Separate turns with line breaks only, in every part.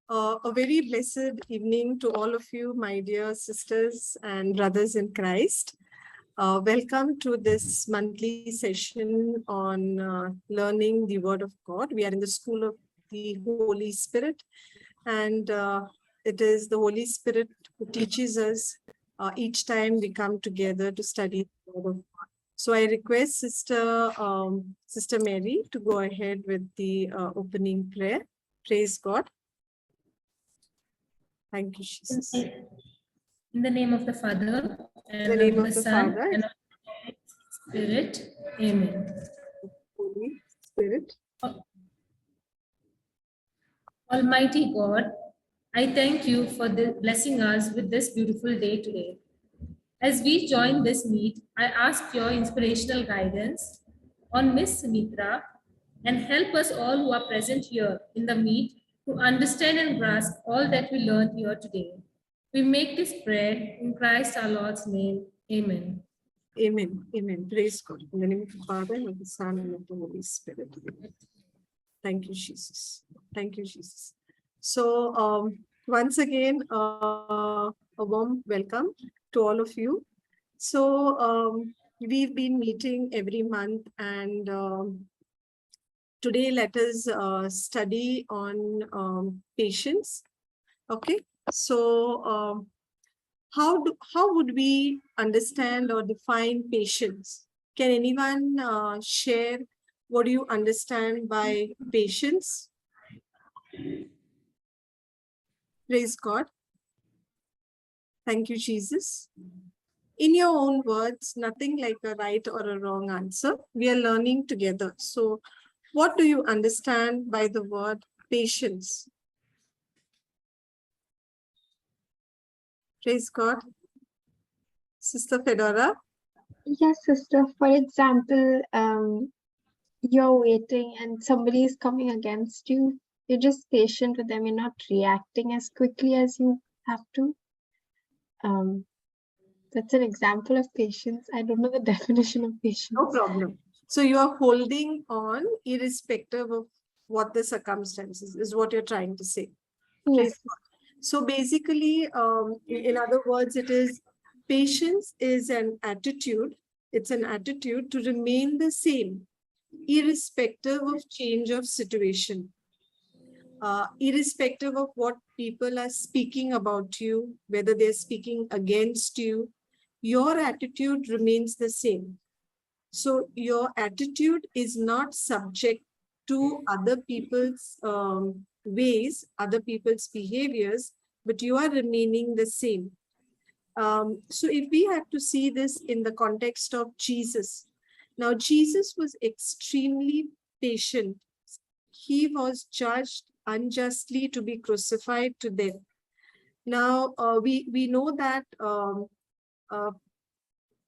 A very blessed evening to all of you, my dear sisters and brothers in Christ. Welcome to this monthly session on learning the Word of God. We are in the School of the Holy Spirit, and it is the Holy Spirit who teaches us each time we come together to study the Word of God. So I request Sister Mary to go ahead with the opening prayer. Praise God. Thank you, Jesus.
In the name of the Father, and
In the name
of the
of the
Son,
Father,
and of the Spirit. Amen.
Holy Spirit.
Almighty God, I thank you for blessing us with this beautiful day today. As we join this meet, I ask your inspirational guidance on Miss Sumitra and help us all who are present here in the meet to understand and grasp all that we learned here today. We make this prayer in Christ our Lord's name. Amen.
Amen. Amen. Praise God. In the name of the Father, and of the Son, and of the Holy Spirit. Thank you, Jesus. Thank you, Jesus. So, once again, a warm welcome to all of you. So, we've been meeting every month, and today let us study on patience. Okay. So, how would we understand or define patience? Can anyone share what do you understand by patience? Praise God. Thank you, Jesus. In your own words, nothing like a right or a wrong answer. We are learning together. So what do you understand by the word patience? Praise God. Sister Fedora?
Yes, sister. For example, you're waiting and somebody is coming against you. You're just patient with them. You're not reacting as quickly as you have to. That's an example of patience. I don't know the definition of patience.
No problem. So you are holding on irrespective of what the circumstances is what you're trying to say.
Yes.
So basically, in other words, it is patience is an attitude. It's an attitude to remain the same, irrespective of change of situation, irrespective of what people are speaking about you, whether they're speaking against you, your attitude remains the same. So your attitude is not subject to other people's ways, other people's behaviors, but you are remaining the same. So if we have to see this in the context of Jesus, now Jesus was extremely patient. He was judged unjustly to be crucified to death. Now we know that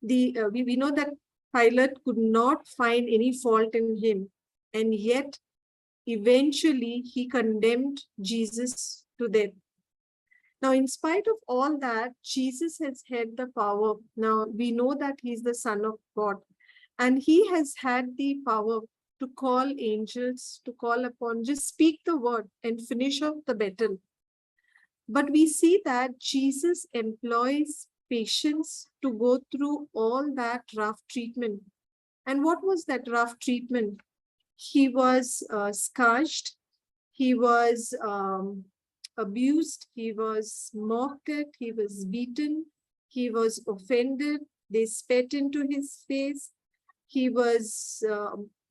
we know that Pilate could not find any fault in him, and yet eventually he condemned Jesus to death. Now, in spite of all that, Jesus has had the power. Now, we know that he's the Son of God, and he has had the power to call angels, to call upon, just speak the word and finish off the battle. But we see that Jesus employs patience to go through all that rough treatment. And what was that rough treatment? He was scourged, he was abused, he was mocked at, he was beaten, he was offended, they spat into his face, he was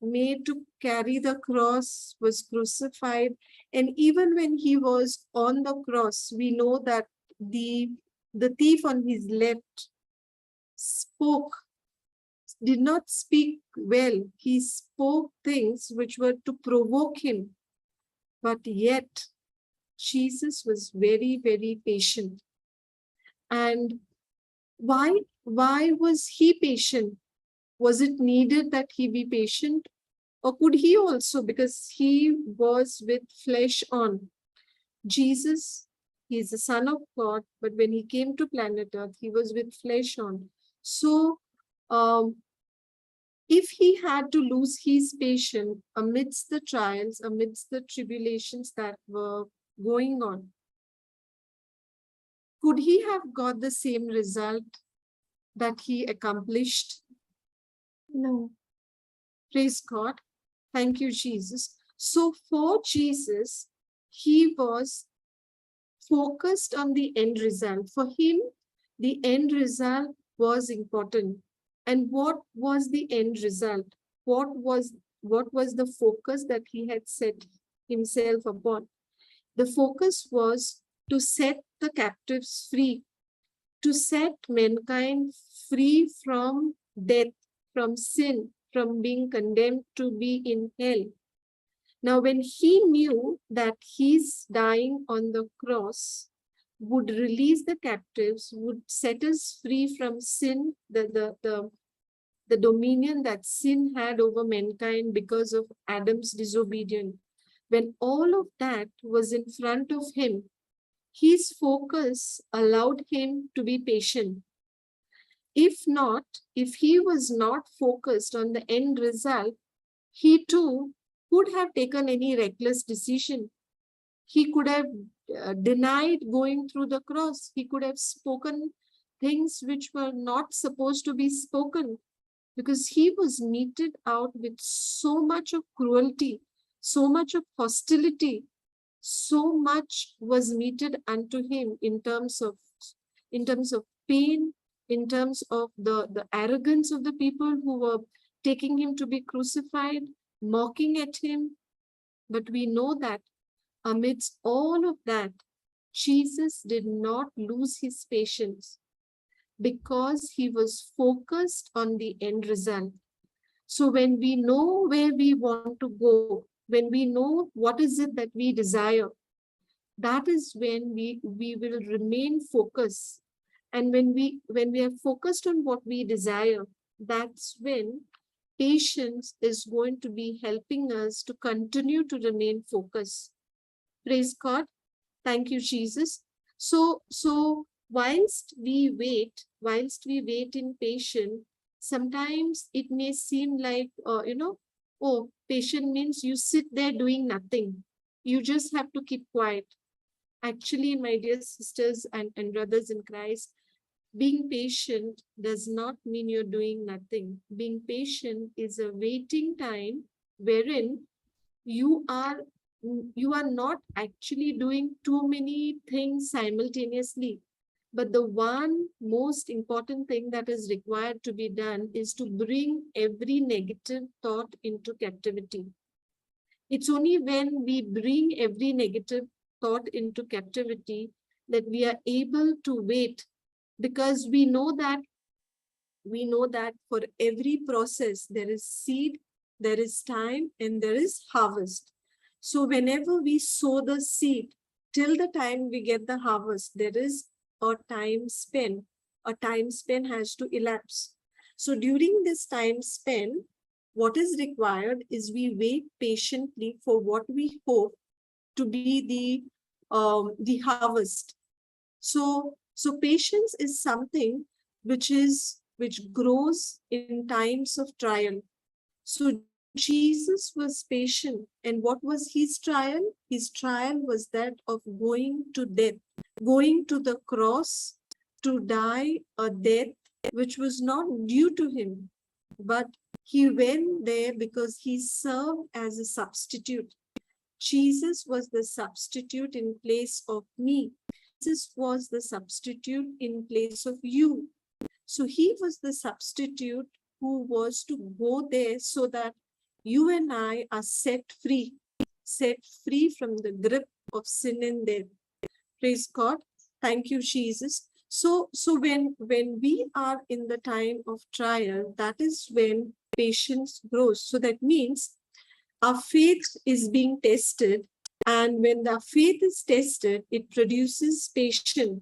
made to carry the cross, was crucified. And even when he was on the cross, we know that the thief on his left did not speak well. He spoke things which were to provoke him. But yet, Jesus was very, very patient. And why was he patient? Was it needed that he be patient? Or could he also, because he was with flesh on? Jesus, he is the Son of God, but when he came to planet Earth, he was with flesh on. So, if he had to lose his patience amidst the trials, amidst the tribulations that were going on. Could he have got the same result that he accomplished?
No.
Praise God. Thank you, Jesus. So for Jesus, he was focused on the end result. For him, the end result was important. And what was the end result? What was the focus that he had set himself upon? The focus was to set the captives free, to set mankind free from death, from sin, from being condemned to be in hell. Now, when he knew that his dying on the cross would release the captives, would set us free from sin, the dominion that sin had over mankind because of Adam's disobedience, when all of that was in front of him, his focus allowed him to be patient. If not, if he was not focused on the end result, he too could have taken any reckless decision. He could have denied going through the cross. He could have spoken things which were not supposed to be spoken, because he was meted out with so much of cruelty, so much of hostility, so much was meted unto him in terms of pain, in terms of the arrogance of the people who were taking him to be crucified, mocking at him. But we know that amidst all of that, Jesus did not lose his patience because he was focused on the end result. So when we know where we want to go, when we know what is it that we desire, that is when we will remain focused. And when we are focused on what we desire, that's when patience is going to be helping us to continue to remain focused. Praise God. Thank you, Jesus. So whilst we wait in patience, sometimes it may seem like, oh, patient means you sit there doing nothing. You just have to keep quiet. Actually, my dear sisters and brothers in Christ, being patient does not mean you're doing nothing. Being patient is a waiting time wherein you are not actually doing too many things simultaneously. But the one most important thing that is required to be done is to bring every negative thought into captivity. It's only when we bring every negative thought into captivity that we are able to wait, because we know that for every process there is seed, there is time, and there is harvest. So whenever we sow the seed, till the time we get the harvest, there is a time span. A time span has to elapse. So during this time span, what is required is we wait patiently for what we hope to be the harvest. So patience is something which grows in times of trial. So Jesus was patient, and what was his trial? His trial was that of going to death, going to the cross to die a death which was not due to him, but he went there because he served as a substitute. Jesus was the substitute in place of me. Jesus was the substitute in place of you. So he was the substitute who was to go there so that you and I are set free from the grip of sin and death. Praise God. Thank you, Jesus. So when we are in the time of trial, that is when patience grows. So that means our faith is being tested, and when the faith is tested, it produces patience.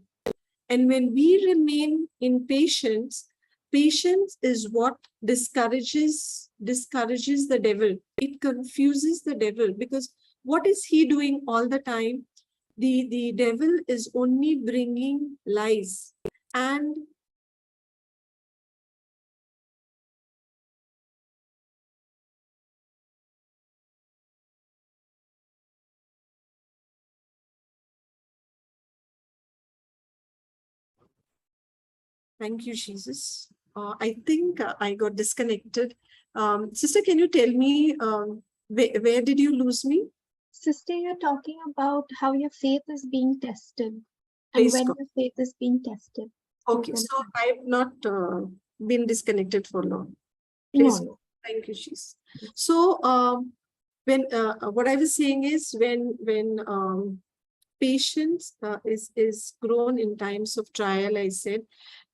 And when we remain in patience, patience is what discourages the devil. It confuses the devil, because what is he doing all the time? The devil is only bringing lies, and Thank you, Jesus. I think I got disconnected. Sister, can you tell me where did you lose me?
Sister, you're talking about how your faith is being tested and
Praise
when
God.
your faith is being tested.
Okay,
You're
so
gonna-
I've not been disconnected for long.
No,
Praise
no.
God. Thank you, Jesus. So when what I was saying is when patience is grown in times of trial, I said,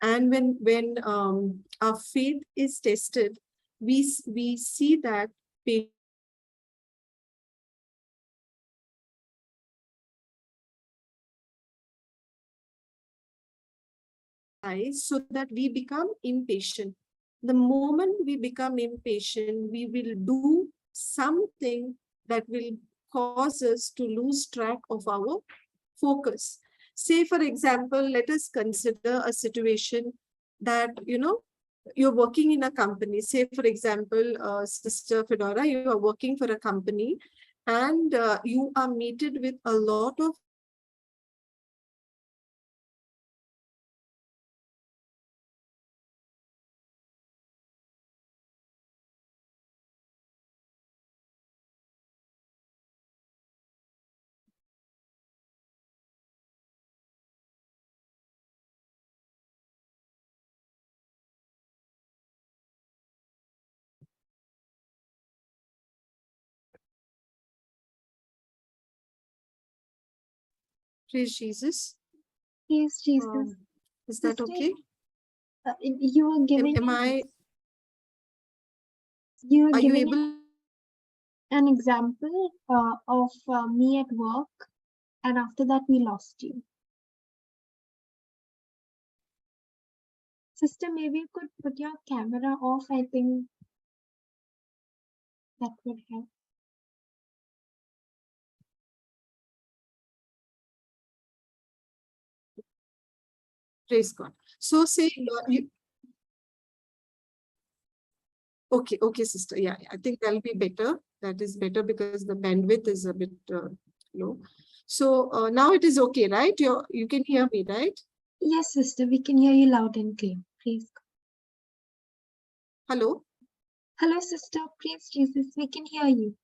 and when our faith is tested, we see that so that we become impatient. The moment we become impatient, we will do something that will cause us to lose track of our focus. Say, for example, let us consider a situation that, you're working in a company. Say, for example, Sister Fedora, you are working for a company and you are meted with a lot of praise Jesus.
Praise Jesus.
Is that
Sister,
okay?
you were giving
Am I,
you were
are you
giving
able?
an example of me at work, and after that we lost you. Sister, maybe you could put your camera off. I think that would help.
Praise God. So say, okay, sister. Yeah, I think that'll be better. That is better because the bandwidth is a bit low. So now it is okay, right? You can hear me, right?
Yes, sister, we can hear you loud and clear. Please.
Hello?
Hello, sister. Praise Jesus. We can hear you.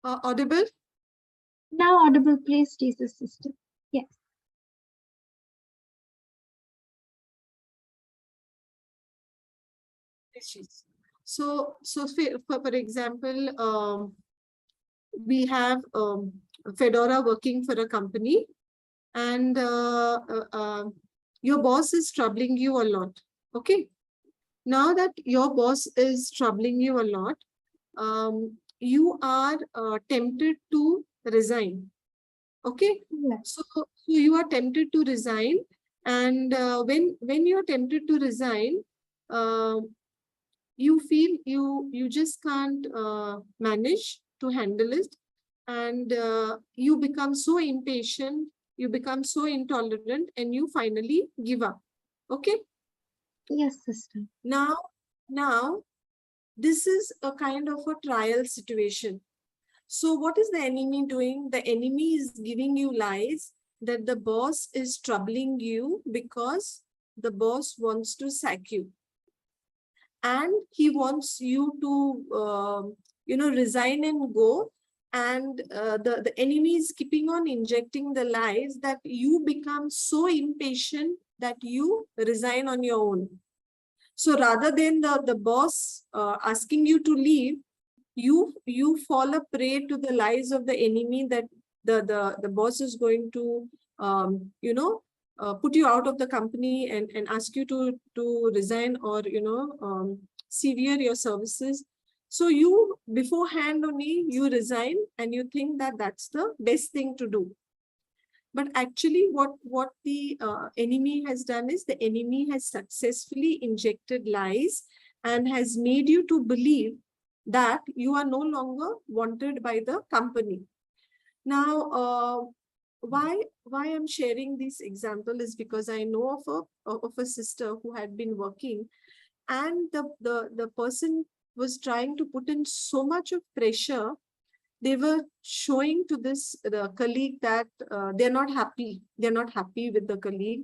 Audible?
Now audible, praise Jesus, sister. Yes.
So for example, we have Fedora working for a company and your boss is troubling you a lot. Okay. Now that your boss is troubling you a lot, you are tempted to resign. Okay.
Yes.
So you are tempted to resign. And when you're tempted to resign, uh, you feel you just can't manage to handle it, and you become so impatient, you become so intolerant, and you finally give up. Okay.
Yes, sister.
Now this is a kind of a trial situation. So what is the enemy doing? The enemy is giving you lies that the boss is troubling you because the boss wants to sack you. And he wants you to, resign and go. And the enemy is keeping on injecting the lies that you become so impatient that you resign on your own. So rather than the boss asking you to leave, you fall a prey to the lies of the enemy that the boss is going to put you out of the company and ask you to resign or sever your services. So you beforehand only you resign and you think that that's the best thing to do. But actually what the enemy has done is the enemy has successfully injected lies and has made you to believe that you are no longer wanted by the company. Now, why I'm sharing this example is because I know of a sister who had been working, and the person was trying to put in so much of pressure. They were showing to the colleague that they're not happy. They're not happy with the colleague.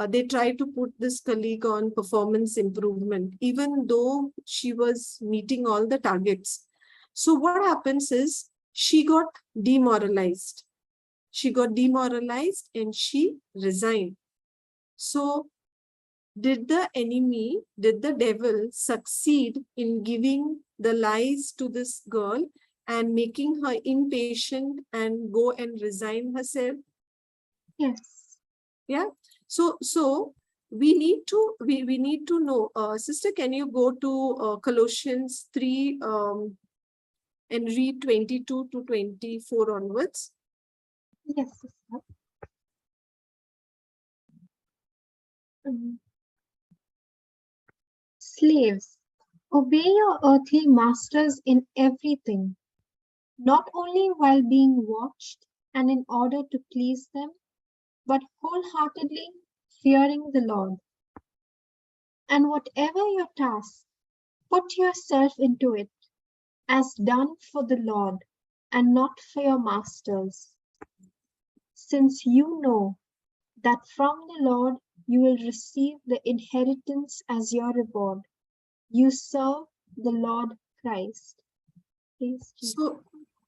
They try to put this colleague on performance improvement, even though she was meeting all the targets. So what happens is she got demoralized. She got demoralized and she resigned. So did the enemy, did the devil succeed in giving the lies to this girl and making her impatient and go and resign herself?
Yes.
Yeah. So we need to know. Sister, can you go to Colossians 3 and read 22 to 24 onwards?
Yes, sister. Slaves, obey your earthly masters in everything, not only while being watched and in order to please them, but wholeheartedly fearing the Lord. And whatever your task, put yourself into it, as done for the Lord and not for your masters, since you know that from the Lord you will receive the inheritance as your reward. You serve the Lord Christ. Praise Jesus.
So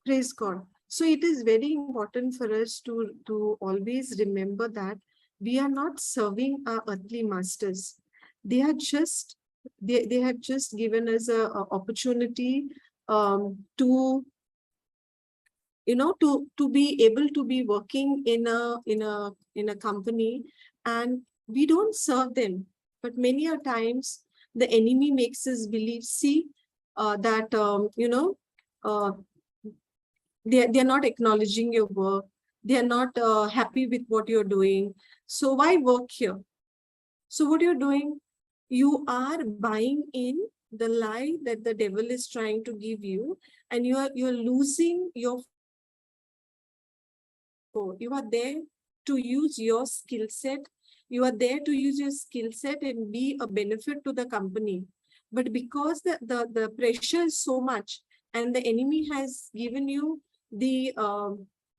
praise God. So it is very important for us to always remember that we are not serving our earthly masters. They are just they have just given us a opportunity to to be able to be working in a company, and we don't serve them. But many a times the enemy makes us believe, see, that uh, they're not acknowledging your work. They're not happy with what you're doing. So why work here? So what you're doing, you are buying in the lie that the devil is trying to give you, and you're losing your. You are there to use your skill set. You are there to use your skill set and be a benefit to the company. But because the pressure is so much and the enemy has given you the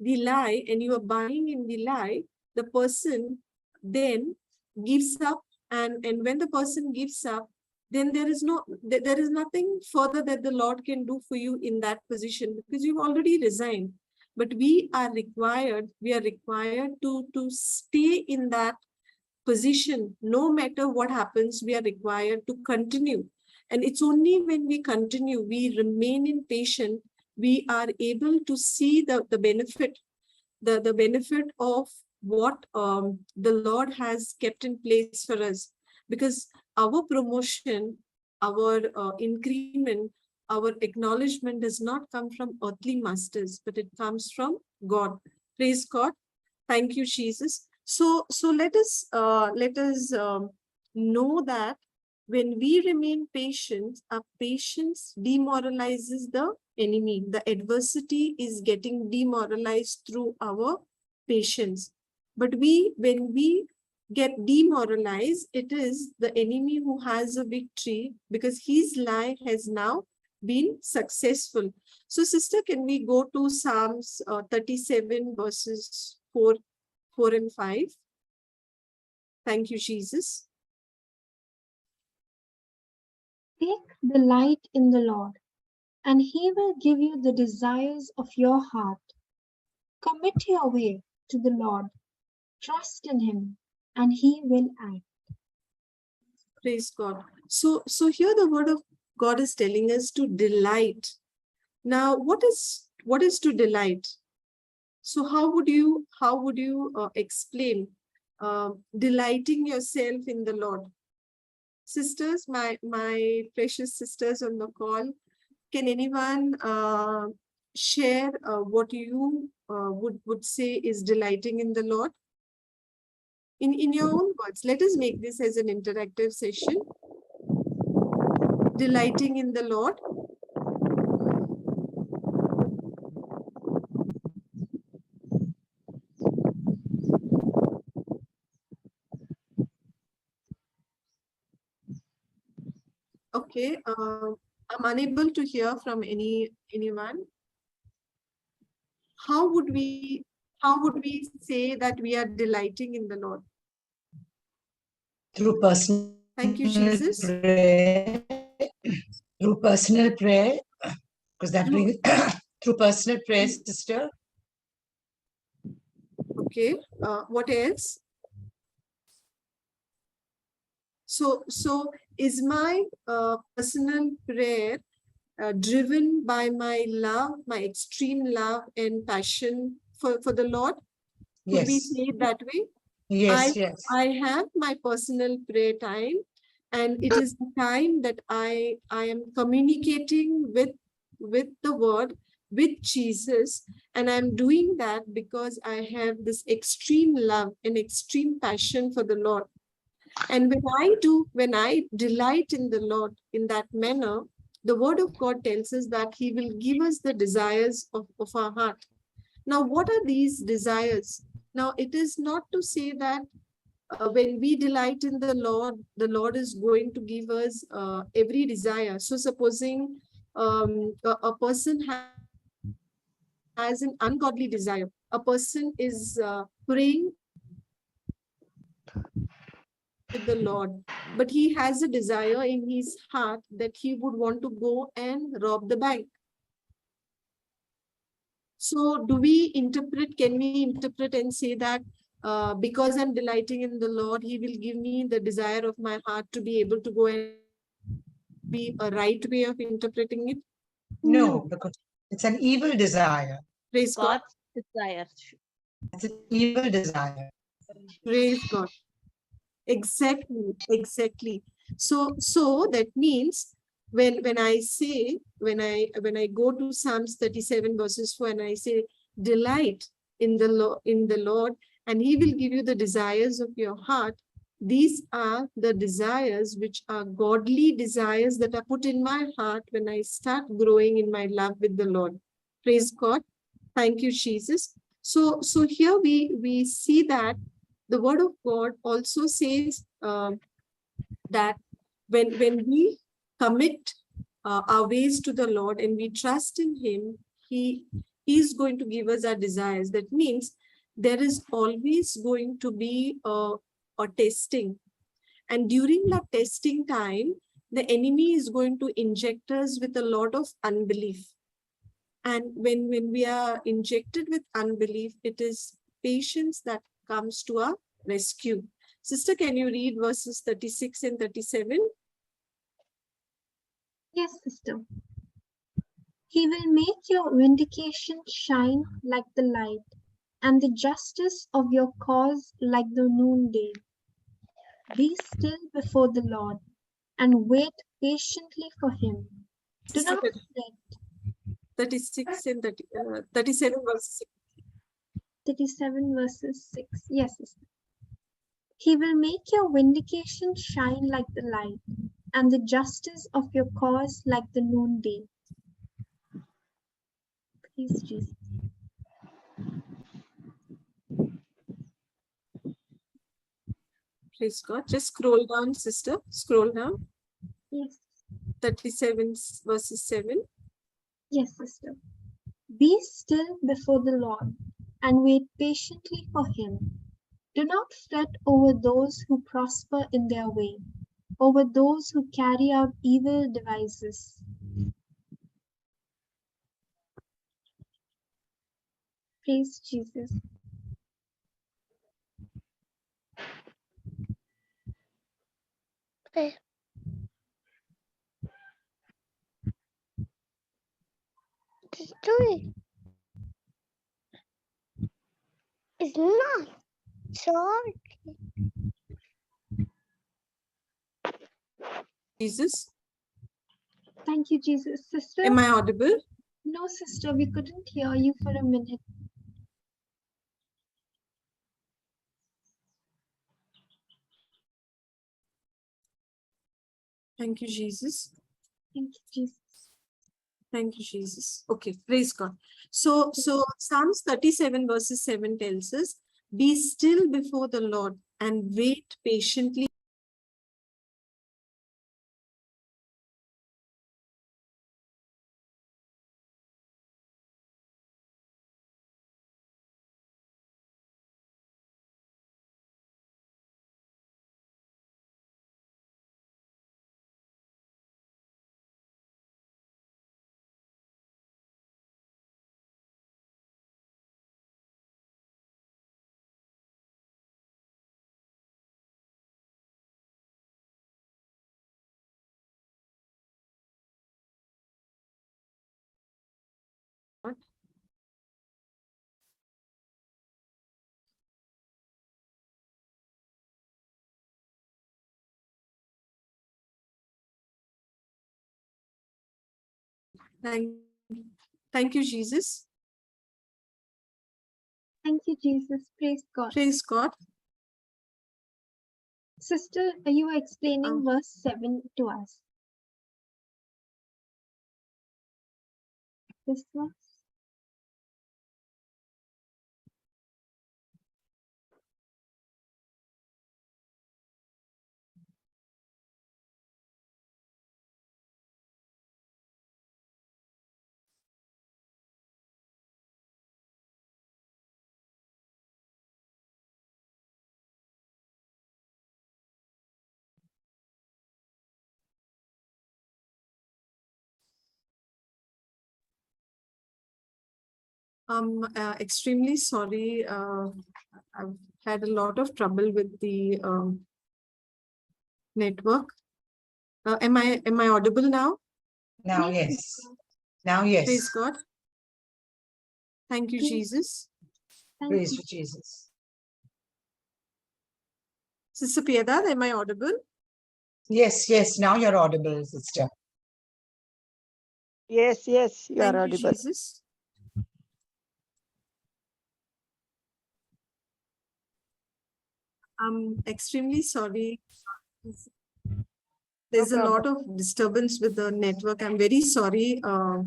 lie, and you are buying in the lie, the person then gives up. And when the person gives up, then there is nothing further that the Lord can do for you in that position, because you've already resigned. But we are required to stay in that position. No matter what happens, we are required to continue. And it's only when we continue, we remain in patience, we are able to see the benefit, the benefit of what the Lord has kept in place for us. Because our promotion, our increment, our acknowledgement does not come from earthly masters, but it comes from God. Praise God. Thank you, Jesus. So let us know that when we remain patient, our patience demoralizes the enemy. The adversity is getting demoralized through our patience. But when we get demoralized, it is the enemy who has a victory, because his lie has now been successful. So sister, can we go to Psalms 37 verses 4 and 5? Thank you, Jesus.
Take delight in the Lord, and he will give you the desires of your heart. Commit your way to the Lord. Trust in him, and he will act.
Praise God. So here the word of God is telling us to delight. Now, what is to delight? So how would you explain delighting yourself in the Lord? Sisters, my precious sisters on the call, Can anyone share what you would say is delighting in the Lord? In your own words, let us make this as an interactive session. Delighting in the Lord. Okay, I'm unable to hear from anyone. How would we say that we are delighting in the Lord?
Through personal
Thank you, Jesus.
prayer, through personal prayer, because that brings through personal prayer, sister.
Okay, what else? So is my personal prayer driven by my love, my extreme love and passion for the Lord? Could we
Yes.
say it that way?
Yes, yes.
I have my personal prayer time, and it is the time that I am communicating with the Word, with Jesus, and I'm doing that because I have this extreme love and extreme passion for the Lord. And when I delight in the Lord in that manner, the Word of God tells us that He will give us the desires of our heart. Now, what are these desires? Now, it is not to say that when we delight in the Lord is going to give us every desire. So, supposing a person has an ungodly desire, a person is praying with the Lord, but he has a desire in his heart that he would want to go and rob the bank. So can we interpret and say that because I'm delighting in the Lord, He will give me the desire of my heart to be able to go and be a right way of interpreting it?
No, because it's an evil desire.
Praise God.
God's desire.
It's an evil desire.
Praise God. Exactly. So that means when I go to Psalms 37 verses 4 and I say delight in the Lord and He will give you the desires of your heart. These are the desires which are godly desires that are put in my heart when I start growing in my love with the Lord. Praise God. Thank you, Jesus. So here we see that the Word of God also says that when we commit our ways to the Lord and we trust in Him, He is going to give us our desires. That means there is always going to be a testing. And during that testing time, the enemy is going to inject us with a lot of unbelief. And when we are injected with unbelief, it is patience that comes to our rescue. Sister, can you read verses 36 and 37?
Yes, sister. He will make your vindication shine like the light, and the justice of your cause like the noonday. Be still before the Lord, and wait patiently for him. Do
Sister,
not fret.
36 and 37 verses
37 verses 6. Yes, sister. He will make your vindication shine like the light, and the justice of your cause like the noonday. Praise Jesus.
Praise God. Just scroll down, sister. Scroll down.
Yes.
37 verses 7.
Yes, sister. Be still before the Lord, and wait patiently for him. Do not fret over those who prosper in their way, over those who carry out evil devices. Praise Jesus.
Okay. History is not short.
Jesus.
Thank Thank you, Jesus. Sister?
Am I audible?
No, sister, we couldn't hear you for a minute.
Thank you, Jesus.
Thank you, Jesus.
Thank you, Jesus. Okay, praise God. So Psalms 37 verses 7 tells us, be still before the Lord and wait patiently. Thank you, Jesus.
Thank you, Jesus. Praise God.
Praise God.
Sister, you are explaining verse 7 to us. This verse?
I'm extremely sorry. I've had a lot of trouble with the network. Am I audible now?
Now, yes. Now, yes.
Praise God. Thank you, Jesus.
Thank
Praise
you.
to Jesus.
Sister Piedad, am I audible?
Yes, yes. Now you're audible, sister.
Yes, yes, you
Thank
are
you,
audible.
Jesus. I'm extremely sorry. There's a lot of disturbance with the network. I'm very sorry.
Okay.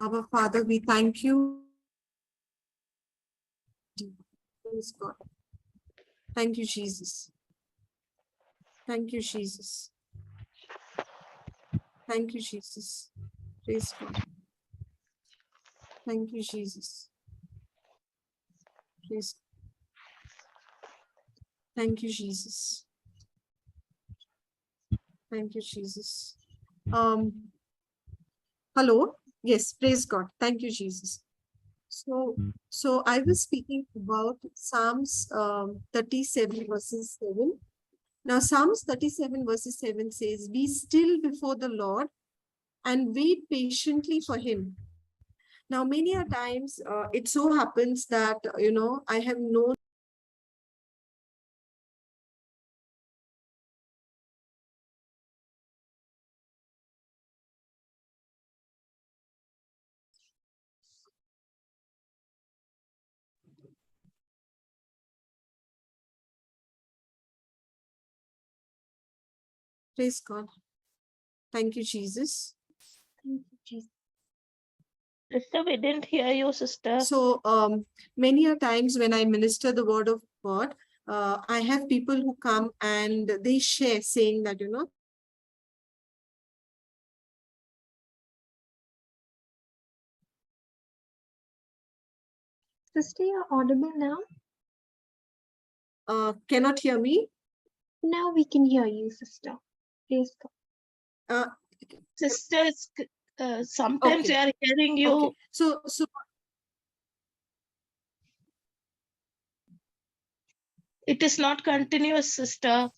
Our Father, we thank you. Praise God. Thank you, Jesus. Thank you, Jesus. Thank you, Jesus. Praise God. Thank you, Jesus. Praise. Thank you, Jesus. Thank you, Jesus. Hello. Yes, praise God. Thank you, Jesus. So I was speaking about Psalms 37 verses 7. Now Psalms 37 verses 7 says, be still before the Lord and wait patiently for him. Now, many a times it so happens that, I have known praise God. Thank you, Jesus.
Thank you, Jesus.
Sister, we didn't hear you, sister.
So many a times when I minister the word of God, I have people who come and they share saying that,
Sister, you're audible now?
cannot hear me.
Now we can hear you, sister. Praise God.
Sisters, sometimes
Okay.
we are hearing you.
Okay. So
It is not continuous, sister.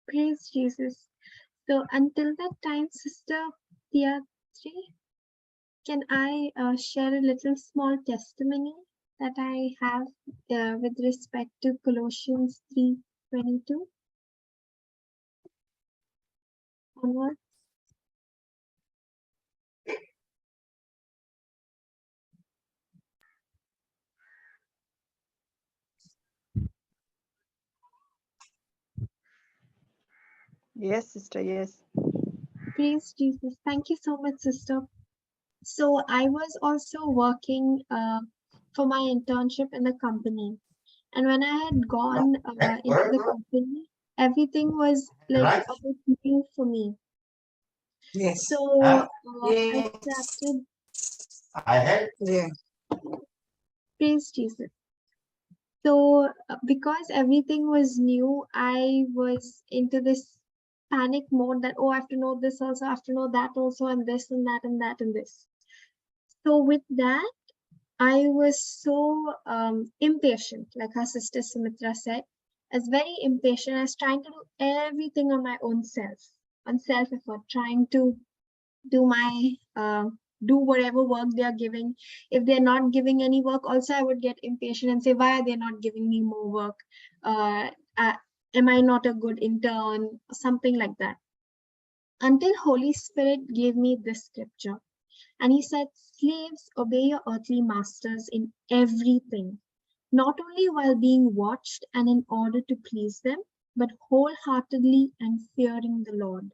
Praise Jesus. So until that time, Sister Theatri, can I share a little small testimony that I have with respect to Colossians 3:22 onward?
Yes, sister. Yes.
Praise Jesus. Thank you so much, Sister. So I was also working for my internship in the company. And when I had gone into the company, everything was like a bit new for me.
Yes.
So I started,
Yeah.
praise Jesus. So because everything was new, I was into this panic mode that, oh, I have to know this also, I have to know that also, and this and that and that and this. So with that, I was so impatient, like our sister Sumitra said. I was very impatient. I was trying to do everything on my own self, on self effort, trying to do my do whatever work they are giving. If they're not giving any work, also I would get impatient and say, why are they not giving me more work? Am I not a good intern? Something like that. Until Holy Spirit gave me this scripture. And he said, slaves, obey your earthly masters in everything, not only while being watched and in order to please them, but wholeheartedly and fearing the Lord.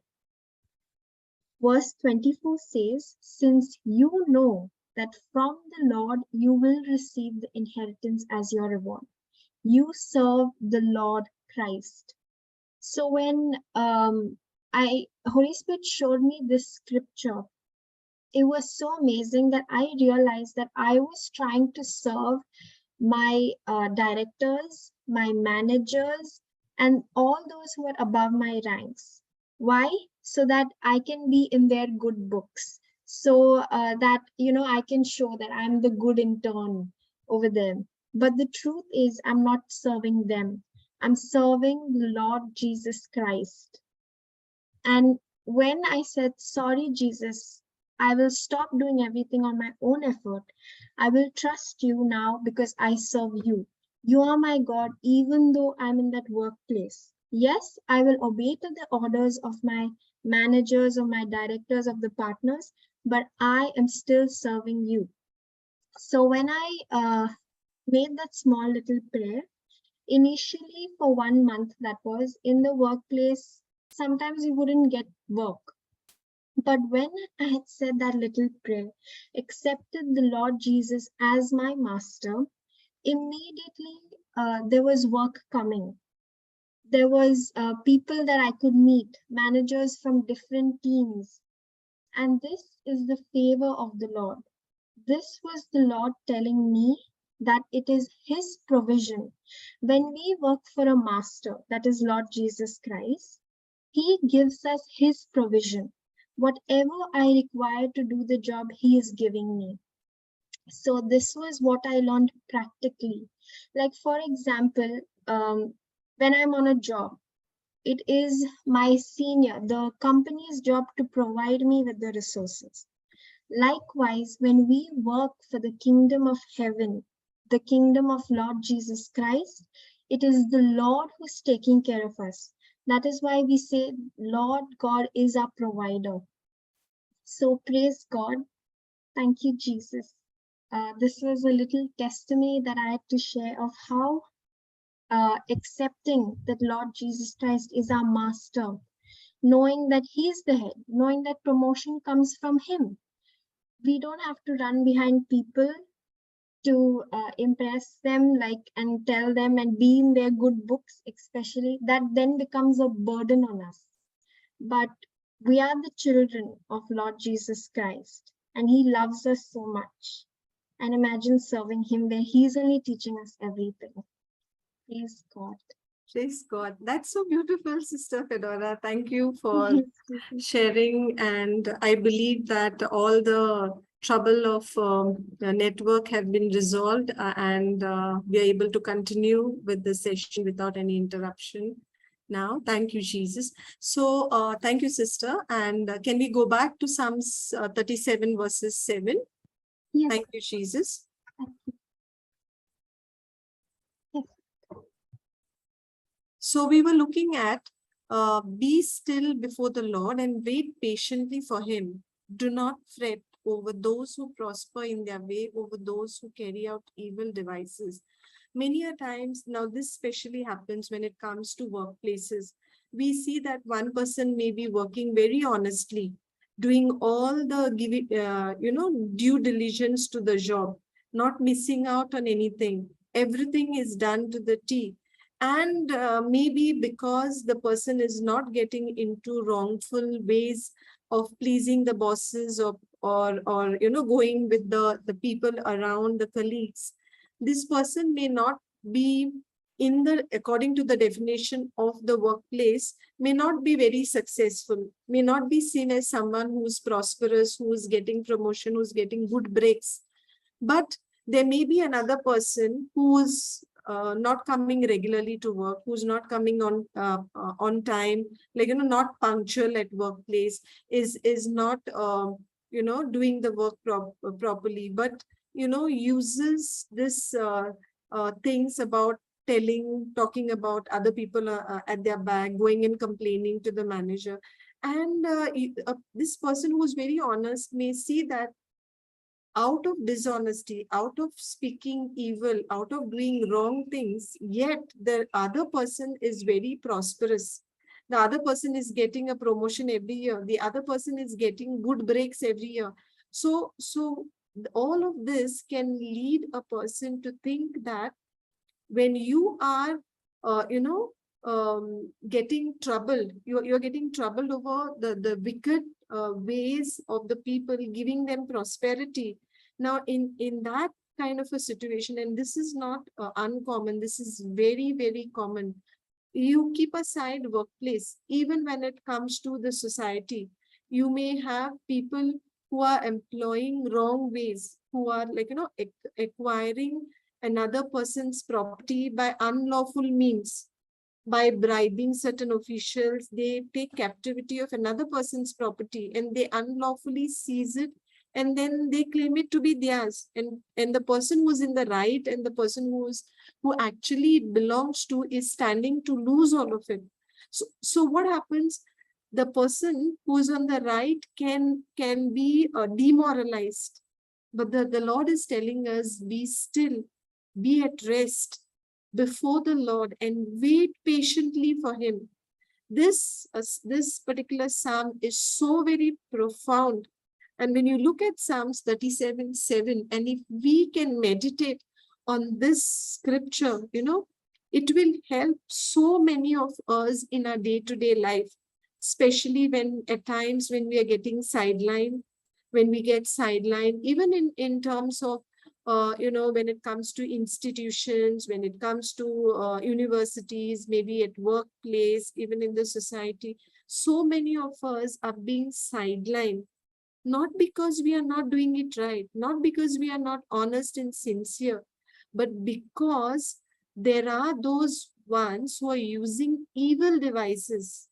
Verse 24 says, since you know that from the Lord you will receive the inheritance as your reward, you serve the Lord Christ. So when Holy Spirit showed me this scripture, it was so amazing that I realized that I was trying to serve my directors, my managers, and all those who are above my ranks. Why? So that I can be in their good books. So that, I can show that I'm the good intern over them. But the truth is, I'm not serving them. I'm serving the Lord Jesus Christ. And when I said, sorry, Jesus, I will stop doing everything on my own effort. I will trust you now because I serve you. You are my God, even though I'm in that workplace. Yes, I will obey to the orders of my managers or my directors of the partners, but I am still serving you. So when I made that small little prayer, initially for 1 month, that was in the workplace, sometimes you wouldn't get work. But when I had said that little prayer, accepted the Lord Jesus as my master, immediately there was work coming. There was people that I could meet, managers from different teams. And this is the favor of the Lord. This was the Lord telling me that it is His provision. When we work for a master, that is Lord Jesus Christ, He gives us his provision. Whatever I require to do the job, he is giving me. So this was what I learned practically. Like, for example, when I'm on a job, it is my senior, the company's job to provide me with the resources. Likewise, when we work for the kingdom of heaven, the kingdom of Lord Jesus Christ, it is the Lord who's taking care of us. That is why we say, Lord God is our provider. So praise God. Thank you, Jesus. This was a little testimony that I had to share of how accepting that Lord Jesus Christ is our master, knowing that he is the head, knowing that promotion comes from him. We don't have to run behind people to impress them, like, and tell them and be in their good books, especially. That then becomes a burden on us. But we are the children of Lord Jesus Christ, and he loves us so much. And imagine serving him where he's only teaching us everything. Praise God.
Praise God. That's so beautiful, Sister Fedora. Thank you for sharing. And I believe that all the trouble of the network have been resolved, and we are able to continue with the session without any interruption now. Thank you, Jesus. So thank you, Sister. And can we go back to Psalms 37 verses 7?
Yes.
Thank you, Jesus.
Yes.
So we were looking at be still before the Lord and wait patiently for him. Do not fret over those who prosper in their way, over those who carry out evil devices. Many a times, now this especially happens when it comes to workplaces. We see that one person may be working very honestly, doing all the due diligence to the job, not missing out on anything. Everything is done to the T. And maybe because the person is not getting into wrongful ways of pleasing the bosses or going with the people around, the colleagues, this person may not be according to the definition of the workplace, may not be very successful, may not be seen as someone who's prosperous, who's getting promotion, who's getting good breaks. But there may be another person who's not coming regularly to work, who's not coming on time, not punctual at workplace, is not doing the work properly, but uses this things about talking about other people at their back, going and complaining to the manager. And this person who's very honest may see that out of dishonesty, out of speaking evil, out of doing wrong things, yet the other person is very prosperous. The other person is getting a promotion every year. The other person is getting good breaks every year. So all of this can lead a person to think that when you are, getting troubled, you're getting troubled over the wicked ways of the people, giving them prosperity. Now, in that kind of a situation, and this is not uncommon, this is very, very common. You keep aside workplace, even when it comes to the society, you may have people who are employing wrong ways, who are acquiring another person's property by unlawful means. By bribing certain officials, they take captivity of another person's property and they unlawfully seize it, and then they claim it to be theirs. And the person who's in the right and the person who actually belongs to is standing to lose all of it. So what happens? The person who's on the right can be demoralized. But the Lord is telling us, be still, be at rest before the Lord and wait patiently for him. This particular psalm is so very profound. And when you look at Psalms 37:7, and if we can meditate on this scripture, it will help so many of us in our day-to-day life, especially when at times when we are getting sidelined, when we get sidelined, even in terms of when it comes to institutions, when it comes to universities, maybe at workplace, even in the society, so many of us are being sidelined, not because we are not doing it right, not because we are not honest and sincere, but because there are those ones who are using evil devices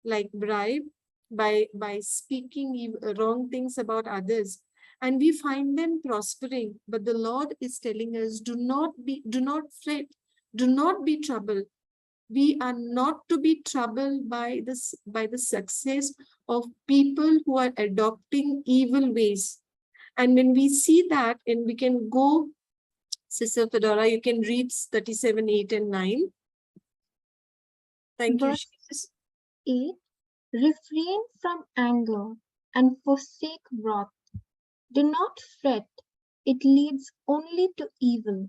like bribe, by speaking wrong things about others, and we find them prospering. But the Lord is telling us, do not fret, do not be troubled. We are not to be troubled by the success of people who are adopting evil ways. And when we see that, and we can go, Sister Fedora, you can read 37, 8 and 9. Thank you,
Verse
Jesus.
8. Refrain from anger and forsake wrath. Do not fret, it leads only to evil.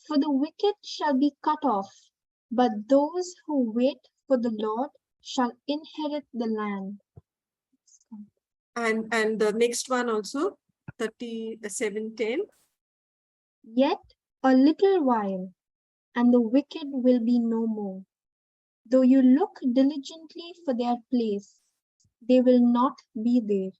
For the wicked shall be cut off, but those who wait for the Lord shall inherit the land.
And the next one also, 37, 10.
Yet a little while, and the wicked will be no more. Though you look diligently for their place, they will not be there.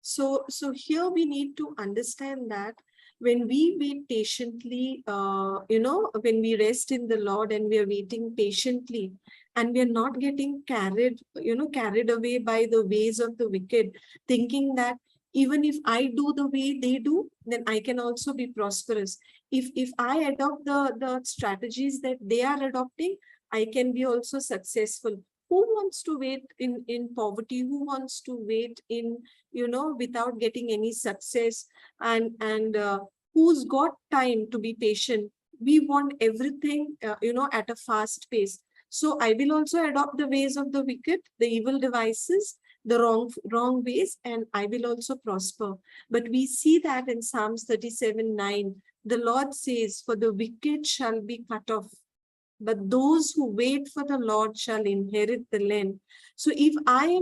So here we need to understand that when we wait patiently, when we rest in the Lord and we are waiting patiently, and we are not getting carried away by the ways of the wicked, thinking that even if I do the way they do, then I can also be prosperous. If I adopt the strategies that they are adopting, I can be also successful. Who wants to wait in poverty? Who wants to wait in, without getting any success? And who's got time to be patient? We want everything, at a fast pace. So I will also adopt the ways of the wicked, the evil devices, the wrong ways, and I will also prosper. But we see that in Psalms 37, 9, the Lord says, for the wicked shall be cut off, but those who wait for the Lord shall inherit the land. So if I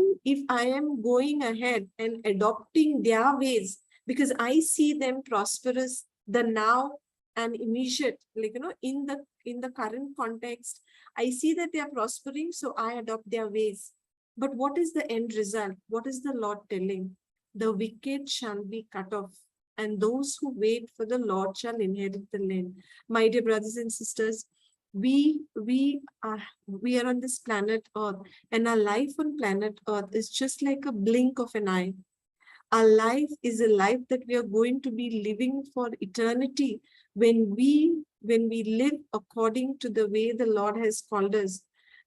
am going ahead and adopting their ways, because I see them prosperous, the now and immediate, in the current context, I see that they are prospering, so I adopt their ways. But what is the end result? What is the Lord telling? The wicked shall be cut off, and those who wait for the Lord shall inherit the land. My dear brothers and sisters, we are on this planet Earth, and our life on planet Earth is just like a blink of an eye. Our life is a life that we are going to be living for eternity when we live according to the way the Lord has called us.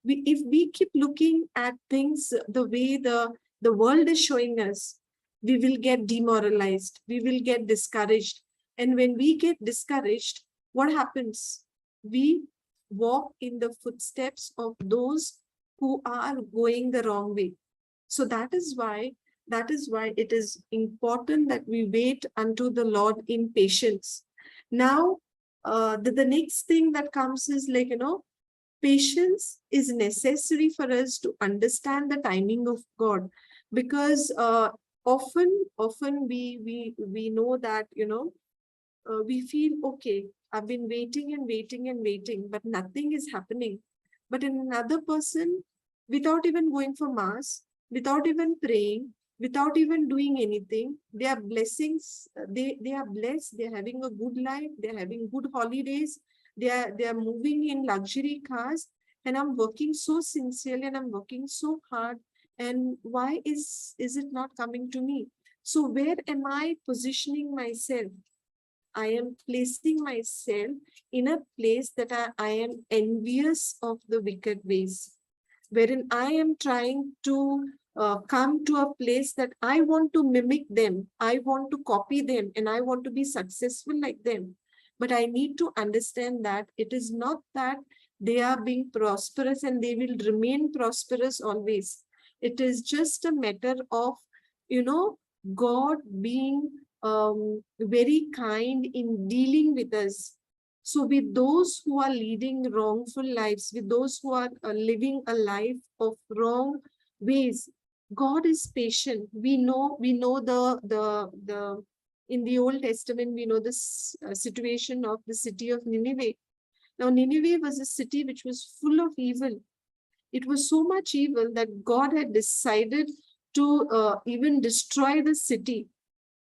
If we keep looking at things the way the world is showing us, we will get demoralized, we will get discouraged. And when we get discouraged, what happens? We walk in the footsteps of those who are going the wrong way. So that is why it is important that we wait unto the Lord in patience. Now, the next thing that comes is patience is necessary for us to understand the timing of God, because often we know that we feel, okay, I've been waiting and waiting and waiting, but nothing is happening. But in another person, without even going for mass, without even praying, without even doing anything, they are blessings. They are blessed. They're having a good life. They're having good holidays. They are moving in luxury cars. And I'm working so sincerely and I'm working so hard. And why is it not coming to me? So where am I positioning myself? I am placing myself in a place that I am envious of the wicked ways, wherein I am trying to come to a place that I want to mimic them, I want to copy them, and I want to be successful like them. But I need to understand that it is not that they are being prosperous and they will remain prosperous always. It is just a matter of, God being very kind in dealing with us. So with those who are leading wrongful lives, with those who are living a life of wrong ways, God is patient. We know In the Old Testament, we know this situation of the city of Nineveh. Now, Nineveh was a city which was full of evil. It was so much evil that God had decided to even destroy the city.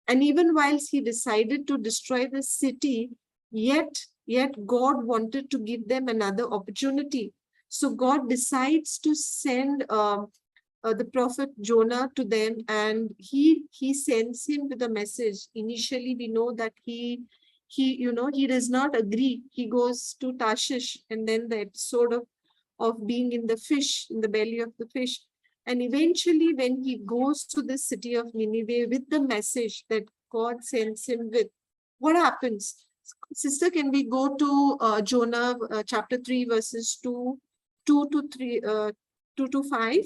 And even whilst he decided to destroy the city, yet God wanted to give them another opportunity. So God decides to send the prophet Jonah to them, and he sends him with a message. Initially, we know that he does not agree. He goes to Tarshish, and then the episode of being in the fish, in the belly of the fish. And eventually, when he goes to the city of Nineveh with the message that God sends him with, what happens? Sister, can we go to Jonah chapter 3, verses 2 to 3, 2 to 5?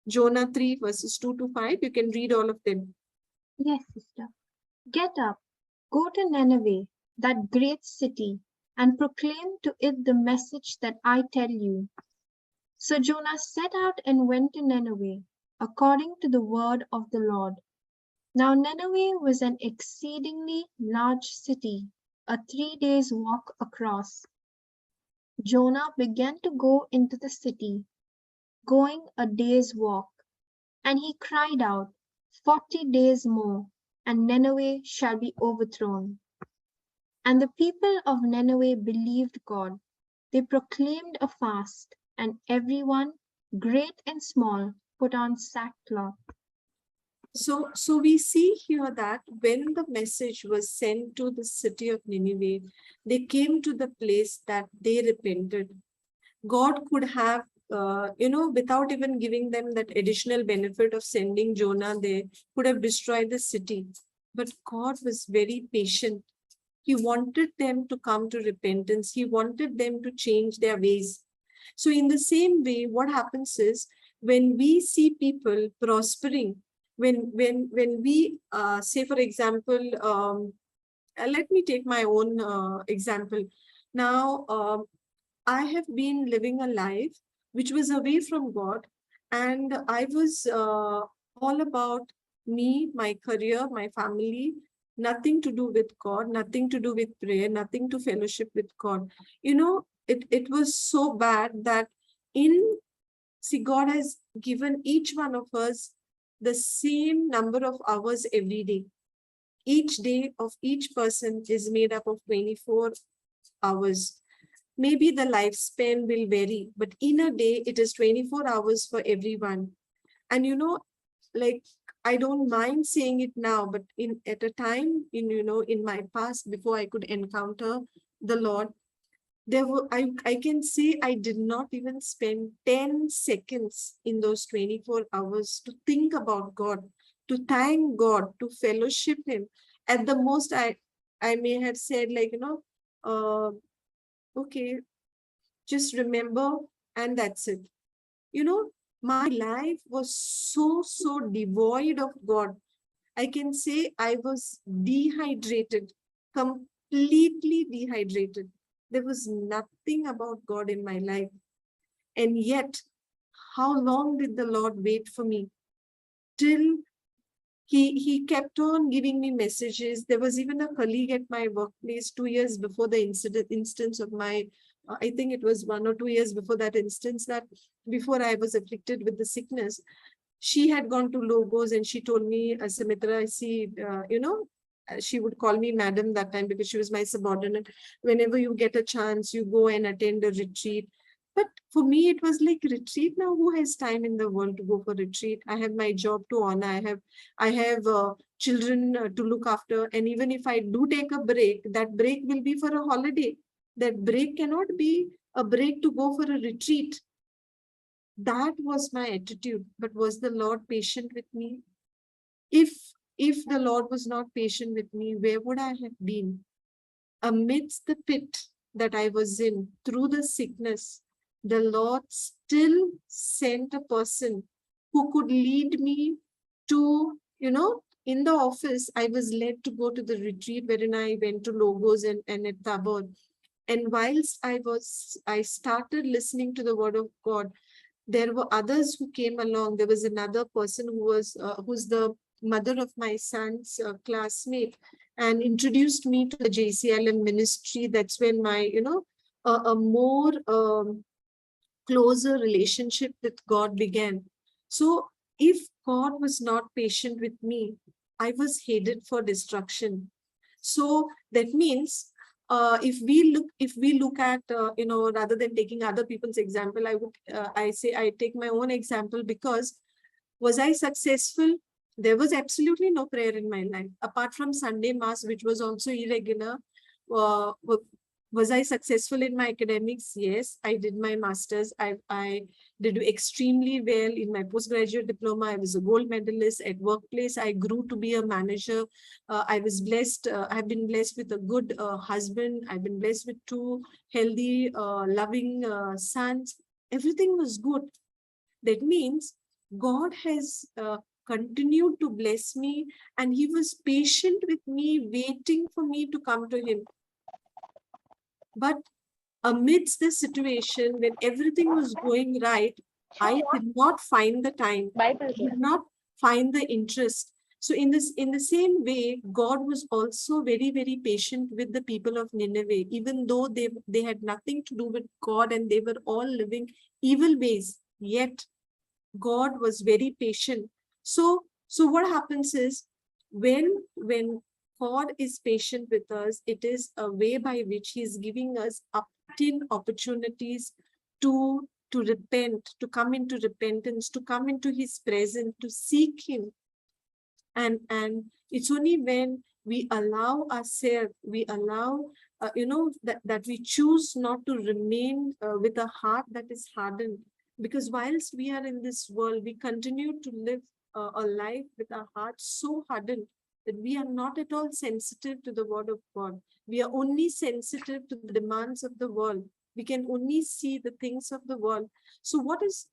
Jonah 3, verses 2 to 5. You can read all of them.
Yes, sister. Get up, go to Nineveh, that great city, and proclaim to it the message that I tell you. So Jonah set out and went to Nineveh, according to the word of the Lord. Now Nineveh was an exceedingly large city, a 3 days' walk across. Jonah began to go into the city, going a day's walk, and he cried out, 40 days more, and Nineveh shall be overthrown. And the people of Nineveh believed God. They proclaimed a fast, and everyone, great and small, put on sackcloth.
So we see here that when the message was sent to the city of Nineveh, they came to the place that they repented. God could have, without even giving them that additional benefit of sending Jonah, they could have destroyed the city. But God was very patient. He wanted them to come to repentance. He wanted them to change their ways. So in the same way, what happens is when we see people prospering, when we say, for example, let me take my own example. Now, I have been living a life which was away from God, and I was all about me, my career, my family, nothing to do with God, nothing to do with prayer, nothing to fellowship with God. It was so bad that God has given each one of us the same number of hours every day. Each day of each person is made up of 24 hours. Maybe the lifespan will vary, but in a day, it is 24 hours for everyone. And I don't mind saying it now, but at a time in my past, before I could encounter the Lord, I can say I did not even spend 10 seconds in those 24 hours to think about God, to thank God, to fellowship Him. At the most, I may have said okay, just remember, and that's it. My life was so devoid of God. I can say I was dehydrated, completely dehydrated. There was nothing about God in my life. And yet, how long did the Lord wait for me? Till he kept on giving me messages. There was even a colleague at my workplace 2 years before the instance of my, I think it was 1 or 2 years before that instance, that before I was afflicted with the sickness, she had gone to Logos and she told me, Sumitra, I see, she would call me madam that time because she was my subordinate. Whenever you get a chance, you go and attend a retreat. But for me, it was like, retreat now. Who has time in the world to go for retreat? I have my job to honor. I have children to look after. And even if I do take a break, that break will be for a holiday. That break cannot be a break to go for a retreat. That was my attitude. But was the Lord patient with me? If the Lord was not patient with me, where would I have been? Amidst the pit that I was in, through the sickness, the Lord still sent a person who could lead me to, in the office, I was led to go to the retreat wherein I went to Logos and at Tabor. And whilst I started listening to the word of God, there were others who came along. There was another person who's the mother of my son's classmate and introduced me to the JCILM ministry. That's when my, a more closer relationship with God began. So if God was not patient with me, I was headed for destruction. So that means if we look at rather than taking other people's example, I take my own example, because was I successful? There was absolutely no prayer in my life apart from Sunday mass, which was also irregular. uh, was I successful in my academics? Yes, I did my master's. I did extremely well in my postgraduate diploma. I was a gold medalist. At workplace, I grew to be a manager. I was blessed. I've been blessed with a good husband. I've been blessed with two healthy, loving sons. Everything was good. That means God has continued to bless me, and he was patient with me, waiting for me to come to him. But amidst the situation, when everything was going right, I did not find the time, did not find the interest. So in the same way, God was also very, very patient with the people of Nineveh, even though they had nothing to do with God and they were all living evil ways. Yet God was very patient. So what happens is, when God is patient with us, it is a way by which he is giving us opportunities to repent, to come into repentance, to come into his presence, to seek him. And it's only when we allow ourselves, we allow that we choose not to remain with a heart that is hardened. Because whilst we are in this world, we continue to live a life with our heart so hardened that we are not at all sensitive to the word of God. We are only sensitive to the demands of the world. We can only see the things of the world. So what is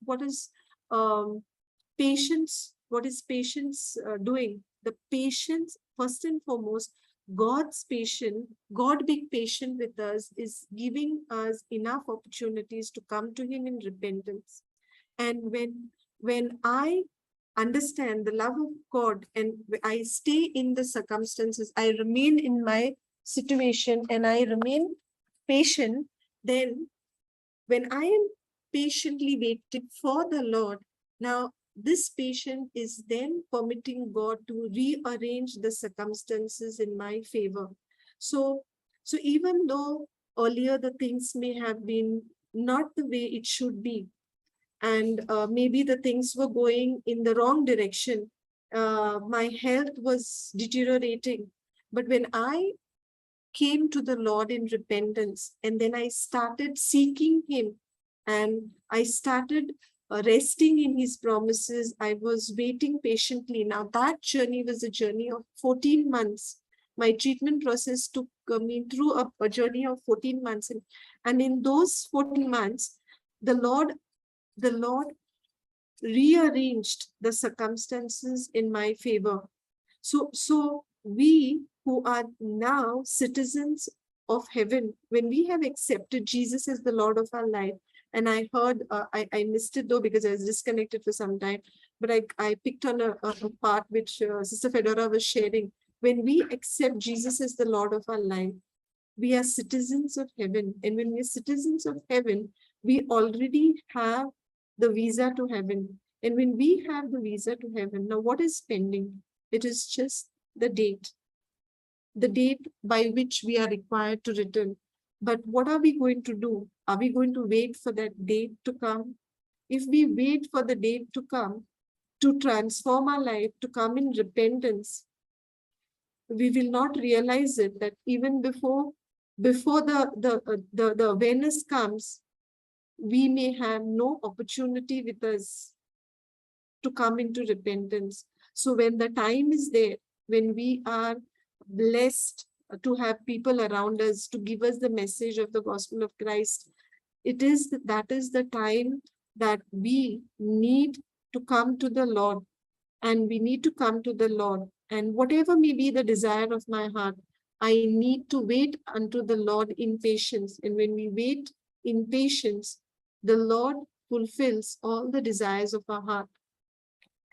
patience? What is patience doing? The patience, first and foremost, God's patient, God being patient with us, is giving us enough opportunities to come to him in repentance. And when I understand the love of God and I stay in the circumstances, I remain in my situation and I remain patient, then when I am patiently waiting for the Lord, now this patience is then permitting God to rearrange the circumstances in my favor. So even though earlier the things may have been not the way it should be, and maybe the things were going in the wrong direction, my health was deteriorating. But when I came to the Lord in repentance, and then I started seeking him, and I started resting in his promises, I was waiting patiently. Now that journey was a journey of 14 months. My treatment process took me through a journey of 14 months. And in those 14 months, the Lord rearranged the circumstances in my favor. So we who are now citizens of heaven, when we have accepted Jesus as the Lord of our life, and I heard, I missed it though because I was disconnected for some time, but I picked on a part which Sister Fedora was sharing. When we accept Jesus as the Lord of our life, we are citizens of heaven. And when we're citizens of heaven, we already have the visa to heaven. And when we have the visa to heaven, now what is pending? It is just the date by which we are required to return. But what are we going to do? Are we going to wait for that date to come? If we wait for the date to come, to transform our life, to come in repentance, we will not realize it, that even before the awareness comes, we may have no opportunity with us to come into repentance. So when the time is there, when we are blessed to have people around us to give us the message of the gospel of Christ, that is the time that we need to come to the Lord, and we need to come to the Lord. And whatever may be the desire of my heart, I need to wait unto the Lord in patience. And when we wait in patience, the Lord fulfills all the desires of our heart.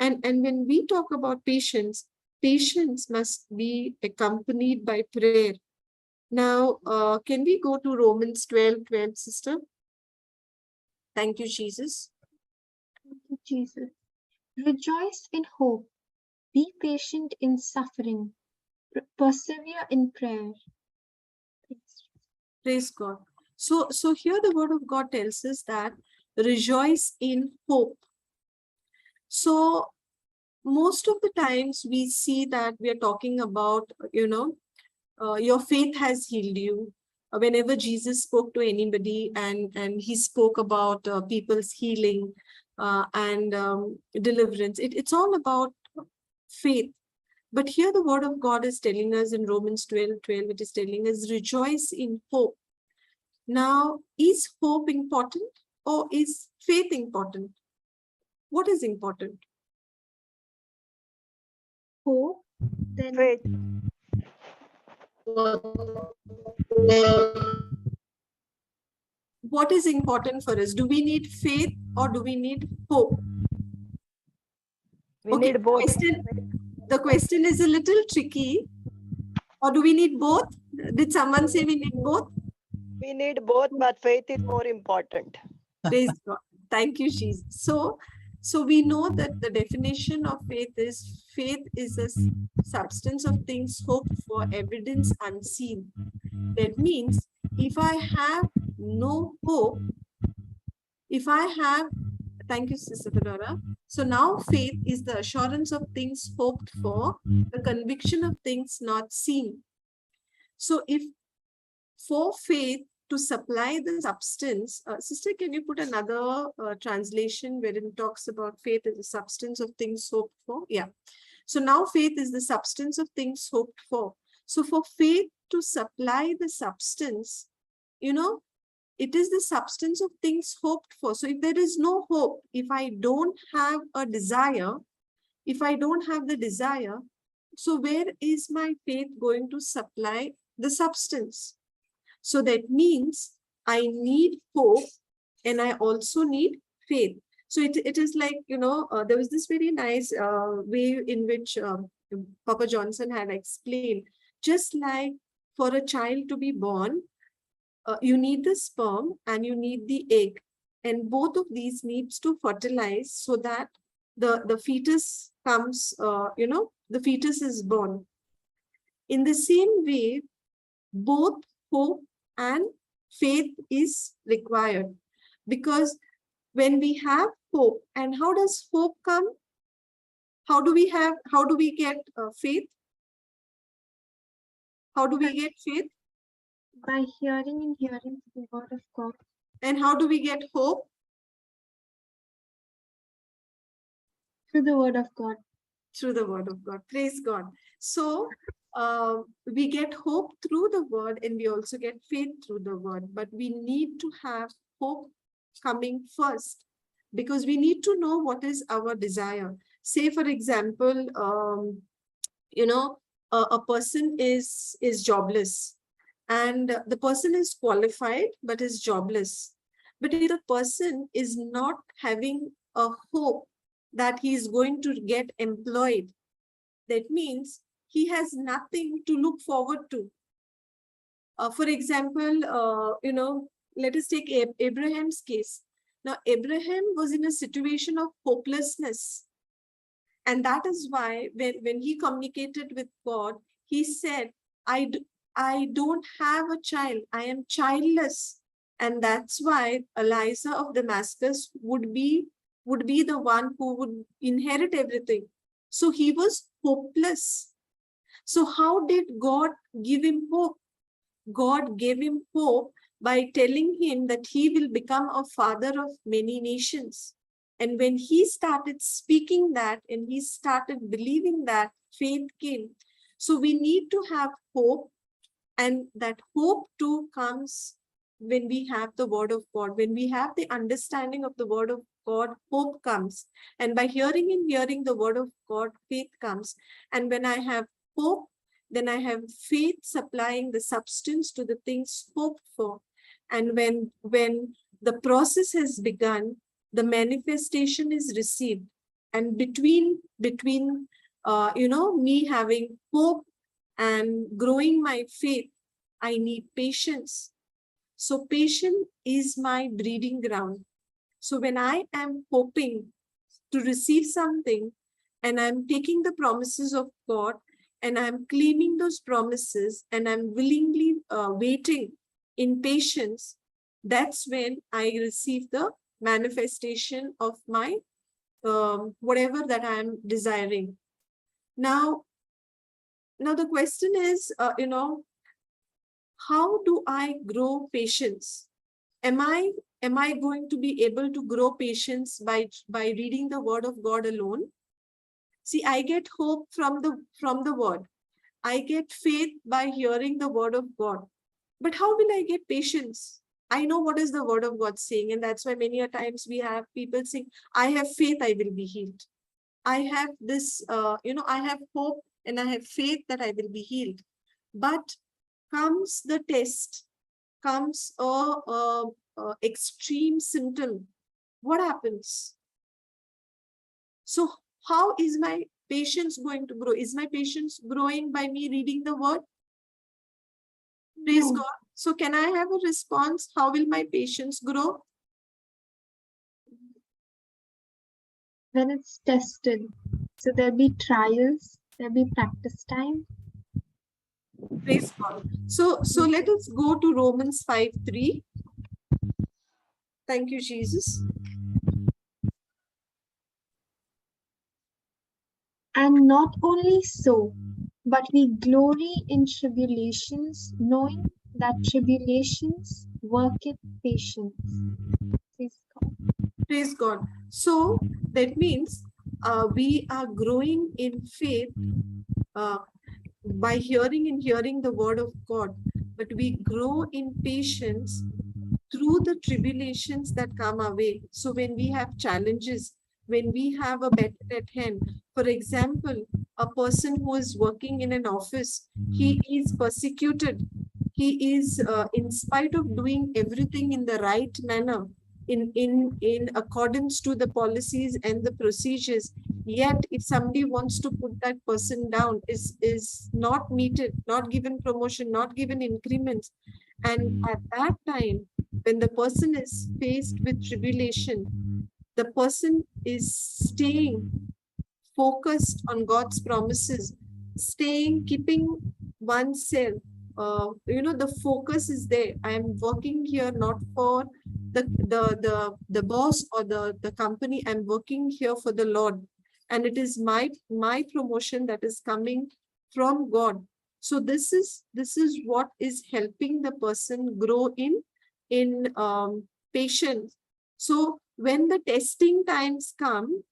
And when we talk about patience, patience must be accompanied by prayer. Now, can we go to Romans 12:12, sister? Thank you, Jesus.
Thank you, Jesus. Rejoice in hope. Be patient in suffering. Persevere in prayer.
Praise God. So here the word of God tells us that rejoice in hope. So most of the times we see that we are talking about, your faith has healed you. Whenever Jesus spoke to anybody and he spoke about people's healing and deliverance, it's all about faith. But here the word of God is telling us in Romans 12:12, it is telling us rejoice in hope. Now, is hope important or is faith important? What is important?
Hope, then
Faith.
What is important for us? Do we need faith or do we need hope?
We need both.
The question is a little tricky. Or do we need both? Did someone say we need both?
We need both, but faith is more important.
Praise God. Thank you, Jesus. So we know that the definition of faith is a substance of things hoped for, evidence unseen. That means if I have no hope, thank you, Sister Fedora. So now faith is the assurance of things hoped for, the conviction of things not seen. So if for faith to supply the substance, sister, can you put another translation wherein it talks about faith as a substance of things hoped for? Yeah. So now faith is the substance of things hoped for. So for faith to supply the substance, it is the substance of things hoped for. So if there is no hope, if I don't have a desire, if I don't have the desire, so where is my faith going to supply the substance? So that means I need hope and I also need faith. So it is like, there was this very nice way in which Papa Johnson had explained, just like for a child to be born, you need the sperm and you need the egg. And both of these needs to fertilize so that the fetus comes, the fetus is born. In the same way, both hope and faith is required, because when we have hope, and how does hope come? How do we get faith? How do we get faith?
by hearing and hearing the word of God.
And how do we get hope?
Through the word of God.
Through the word of God. Praise God. So we get hope through the word and we also get faith through the word, but we need to have hope coming first, because we need to know what is our desire. Say, for example, a person is jobless and the person is qualified but is jobless. But if the person is not having a hope that he is going to get employed, that means he has nothing to look forward to. For example, let us take Abraham's case. Now, Abraham was in a situation of hopelessness. And that is why when he communicated with God, he said, I don't have a child. I am childless. And that's why Eliza of Damascus would be the one who would inherit everything. So he was hopeless. So how did God give him hope? God gave him hope by telling him that he will become a father of many nations. And when he started speaking that and he started believing that, faith came. So we need to have hope, and that hope too comes when we have the word of God. When we have the understanding of the word of God, hope comes. And by hearing and hearing the word of God, faith comes. And when I have hope, then I have faith supplying the substance to the things hoped for. And when the process has begun, the manifestation is received. And between me having hope and growing my faith, I need patience. So patience is my breeding ground. So when I am hoping to receive something, and I'm taking the promises of God, and I'm claiming those promises, and I'm willingly waiting in patience, that's when I receive the manifestation of my whatever that I'm desiring. Now the question is, how do I grow patience? Am I going to be able to grow patience by reading the word of God alone? See, I get hope from the word. I get faith by hearing the word of God. But how will I get patience? I know what is the word of God saying, and that's why many a times we have people saying, I have faith, I will be healed. I have this, I have hope and I have faith that I will be healed. But comes the test, comes a extreme symptom, what happens? So how is my patience going to grow? Is my patience growing by me reading the word? Praise
No.
God. So can I have a response? How will my patience grow?
When it's tested. So there'll be trials, there'll be practice time.
Praise God. So let us go to Romans 5:3. Thank you, Jesus.
And not only so, but we glory in tribulations, knowing that tribulations worketh patience. Praise God.
Praise God. So that means we are growing in faith by hearing the word of God, but we grow in patience through the tribulations that come our way. So when we have challenges, when we have a battle at hand, for example, a person who is working in an office, he is persecuted. He is, in spite of doing everything in the right manner, in accordance to the policies and the procedures, yet if somebody wants to put that person down, is not meted, not given promotion, not given increments. And at that time, when the person is faced with tribulation, the person is staying focused on God's promises, keeping oneself, the focus is there. I am working here not for the boss or the company. I'm working here for the Lord, and it is my promotion that is coming from God. So this is what is helping the person grow in patience. So when the testing times come,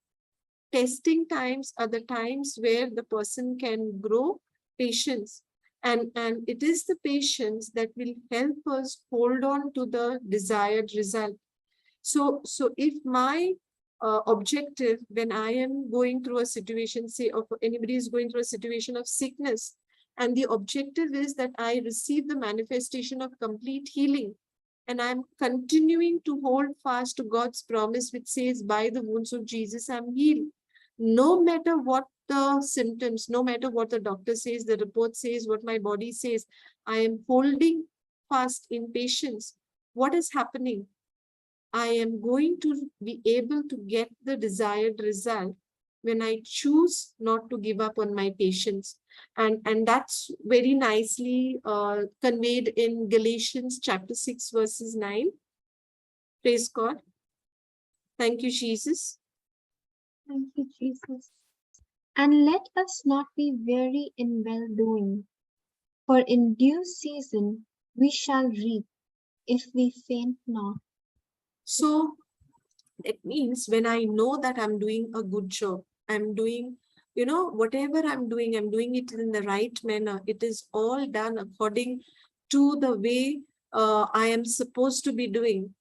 testing times are the times where the person can grow patience, and it is the patience that will help us hold on to the desired result. So if my objective, when I am going through a situation, say, or anybody is going through a situation of sickness, and the objective is that I receive the manifestation of complete healing, and I'm continuing to hold fast to God's promise, which says, by the wounds of Jesus, I'm healed. No matter what the symptoms, no matter what the doctor says, the report says, what my body says, I am holding fast in patience. What is happening? I am going to be able to get the desired result when I choose not to give up on my patience. And that's very nicely conveyed in Galatians chapter 6, verses 9. Praise God. Thank you, Jesus.
Thank you, Jesus. And let us not be weary in well-doing, for in due season we shall reap, if we faint not.
So it means when I know that I'm doing a good job, I'm doing, whatever I'm doing it in the right manner. It is all done according to the way I am supposed to be doing.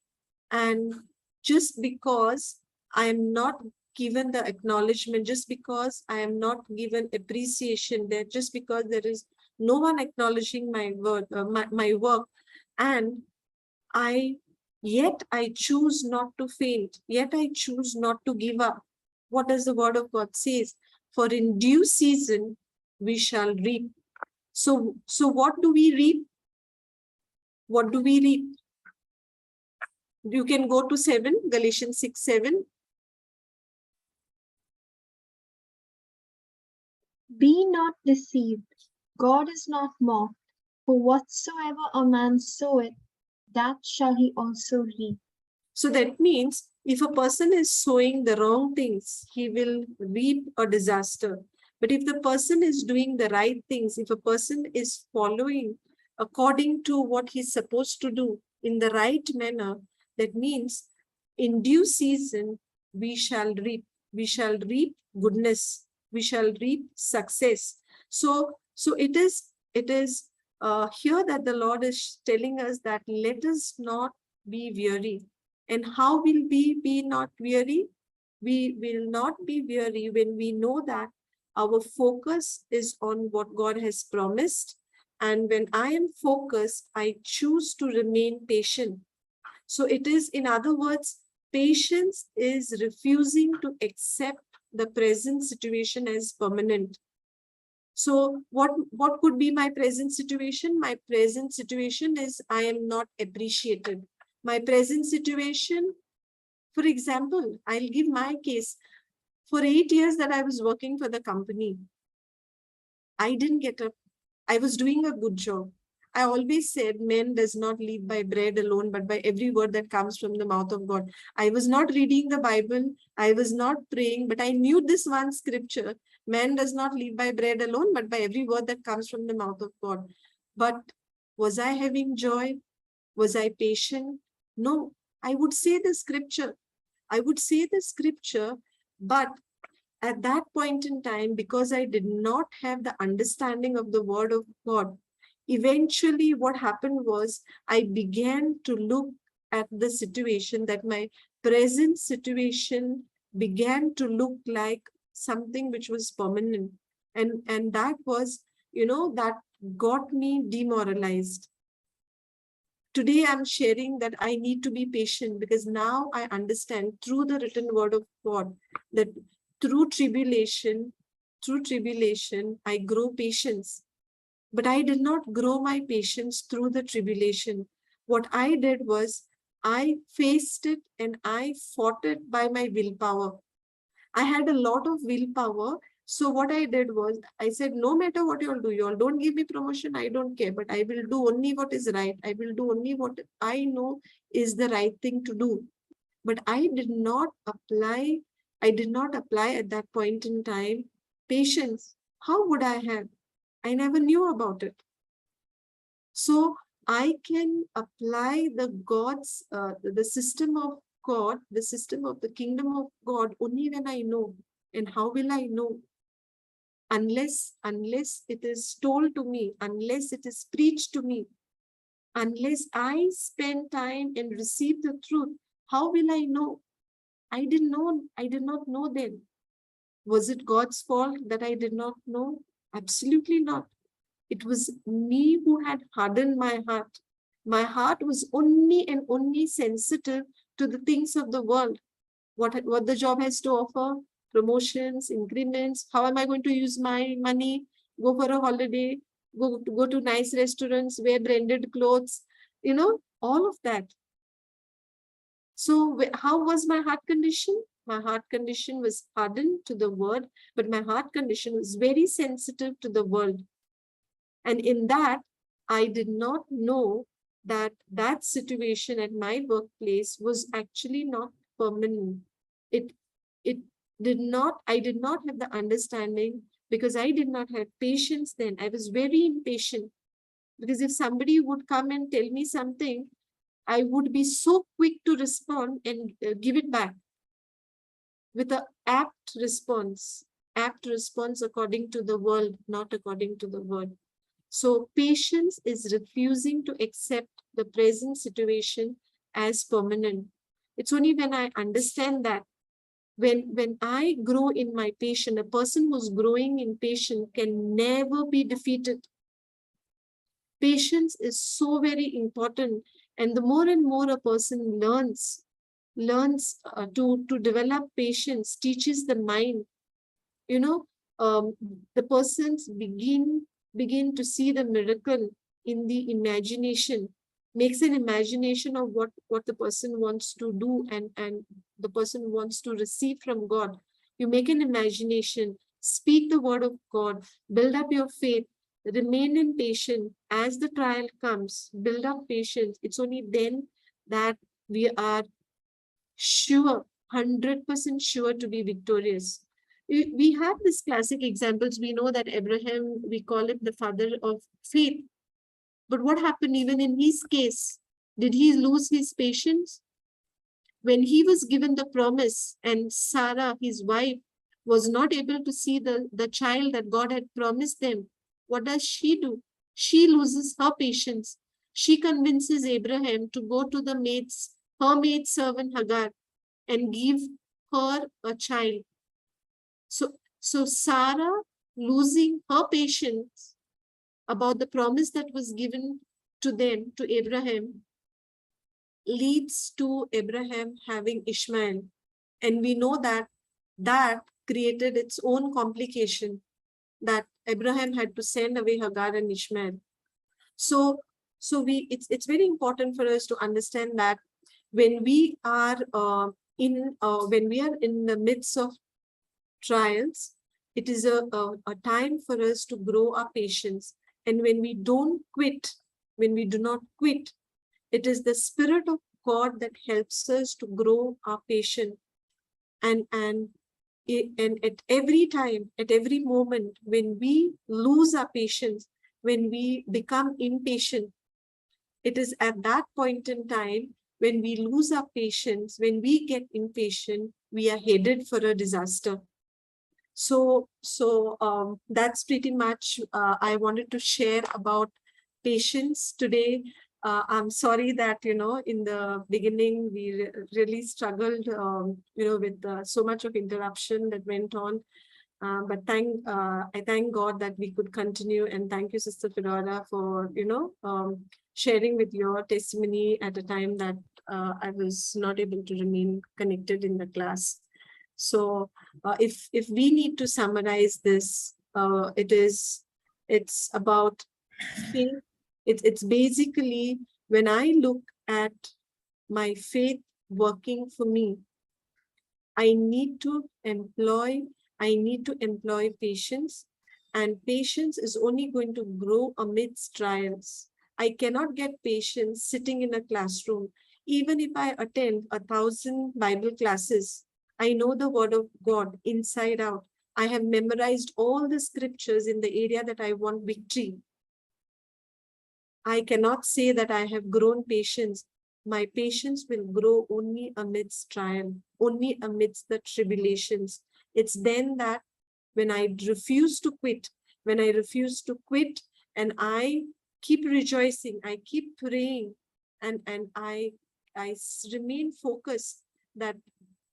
And just because I am not given the acknowledgement, just because I am not given appreciation there, just because there is no one acknowledging my work, and yet I choose not to faint, yet I choose not to give up. What does the word of God says? For in due season, we shall reap. So what do we reap? What do we reap? You can go to 7, Galatians 6:7.
Be not deceived. God is not mocked. For whatsoever a man soweth, that shall he also reap.
So that means if a person is sowing the wrong things, he will reap a disaster. But if the person is doing the right things, if a person is following according to what he's supposed to do in the right manner, that means in due season, we shall reap. We shall reap goodness. We shall reap success. So it is here that the Lord is telling us that let us not be weary. And how will we be not weary? We will not be weary when we know that our focus is on what God has promised. And when I am focused, I choose to remain patient. So it is, in other words, patience is refusing to accept the present situation as permanent. So what could be my present situation? My present situation is I am not appreciated. My present situation, for example, I'll give my case. For 8 years that I was working for the company, I didn't get up. I was doing a good job. I always said, man does not live by bread alone, but by every word that comes from the mouth of God. I was not reading the Bible. I was not praying, but I knew this one scripture. Man does not live by bread alone, but by every word that comes from the mouth of God. But was I having joy? Was I patient? No, I would say the scripture. I would say the scripture, but at that point in time, because I did not have the understanding of the word of God, eventually what happened was I began to look at the situation, that my present situation began to look like something which was permanent. And that was, that got me demoralized. Today, I'm sharing that I need to be patient because now I understand through the written word of God that through tribulation, I grow patience. But I did not grow my patience through the tribulation. What I did was I faced it and I fought it by my willpower. I had a lot of willpower. So what I did was I said, no matter what you all do, you all don't give me promotion, I don't care, but I will do only what is right. I will do only what I know is the right thing to do. But I did not apply at that point in time patience. How would I have? I never knew about it. So I can apply the system of God, the system of the kingdom of God only when I know. And how will I know? Unless it is told to me, unless it is preached to me, unless I spend time and receive the truth, how will I know? I did not know then. Was it God's fault that I did not know? Absolutely not. It was me who had hardened my heart. My heart was only and only sensitive to the things of the world. What the job has to offer, promotions, increments, how am I going to use my money, go for a holiday, go to nice restaurants, wear branded clothes, all of that. So how was my heart condition? My heart condition was hardened to the word, but my heart condition was very sensitive to the world. And in that, I did not know that that situation at my workplace was actually not permanent. I did not have the understanding because I did not have patience then. I was very impatient because if somebody would come and tell me something, I would be so quick to respond and give it back with an apt response according to the world, not according to the word. So patience is refusing to accept the present situation as permanent. It's only when I understand that, when I grow in my patience, a person who's growing in patience can never be defeated. Patience is so very important. And the more and more a person learns learns to develop patience, teaches the mind, the persons begin to see the miracle in the imagination, makes an imagination of what the person wants to do and the person wants to receive from God. You make an imagination, speak the word of God, build up your faith, remain in patience. As the trial comes, build up patience. It's only then that we are sure, 100% sure to be victorious. We have these classic examples. We know that Abraham, we call him the father of faith. But what happened even in his case? Did he lose his patience? When he was given the promise and Sarah, his wife, was not able to see the child that God had promised them, what does she do? She loses her patience. She convinces Abraham to go to her maid servant Hagar and give her a child. So Sarah, losing her patience about the promise that was given to them, to Abraham, leads to Abraham having Ishmael. And we know that created its own complication, that Abraham had to send away Hagar and Ishmael. So it's very important for us to understand that when we are in the midst of trials, it is a time for us to grow our patience. And when we do not quit, it is the Spirit of God that helps us to grow our patience. And at every time, at every moment, when we lose our patience, when we become impatient, it is at that point in time when we lose our patience, when we get impatient, we are headed for a disaster. So that's pretty much I wanted to share about patience today. I'm sorry that, in the beginning, we really struggled, with so much of interruption that went on. But I thank God that we could continue, and thank you, Sister Fedora, for, sharing with your testimony at a time that I was not able to remain connected in the class. So if we need to summarize this, it's about faith. It's basically when I look at my faith working for me, I need to employ patience, and patience is only going to grow amidst trials. I cannot get patience sitting in a classroom. Even if I attend 1,000 Bible classes, I know the word of God inside out. I have memorized all the scriptures in the area that I want victory. I cannot say that I have grown patience. My patience will grow only amidst trial, only amidst the tribulations. It's then that when I refuse to quit, and I keep rejoicing, I keep praying, and I remain focused, that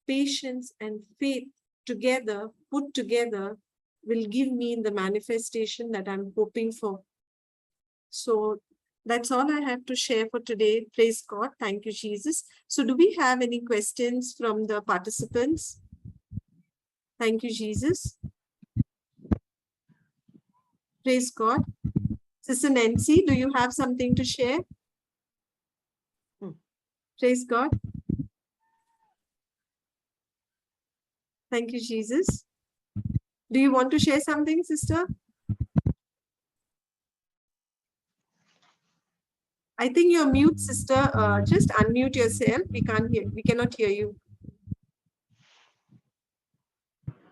patience and faith together, put together, will give me the manifestation that I'm hoping for. So that's all I have to share for today. Praise God. Thank you, Jesus. So do we have any questions from the participants? Thank you, Jesus. Praise God. Sister Nancy, do you have something to share? Praise God. Thank you, Jesus. Do you want to share something, sister? I think you're mute, sister. Just unmute yourself. We cannot hear you.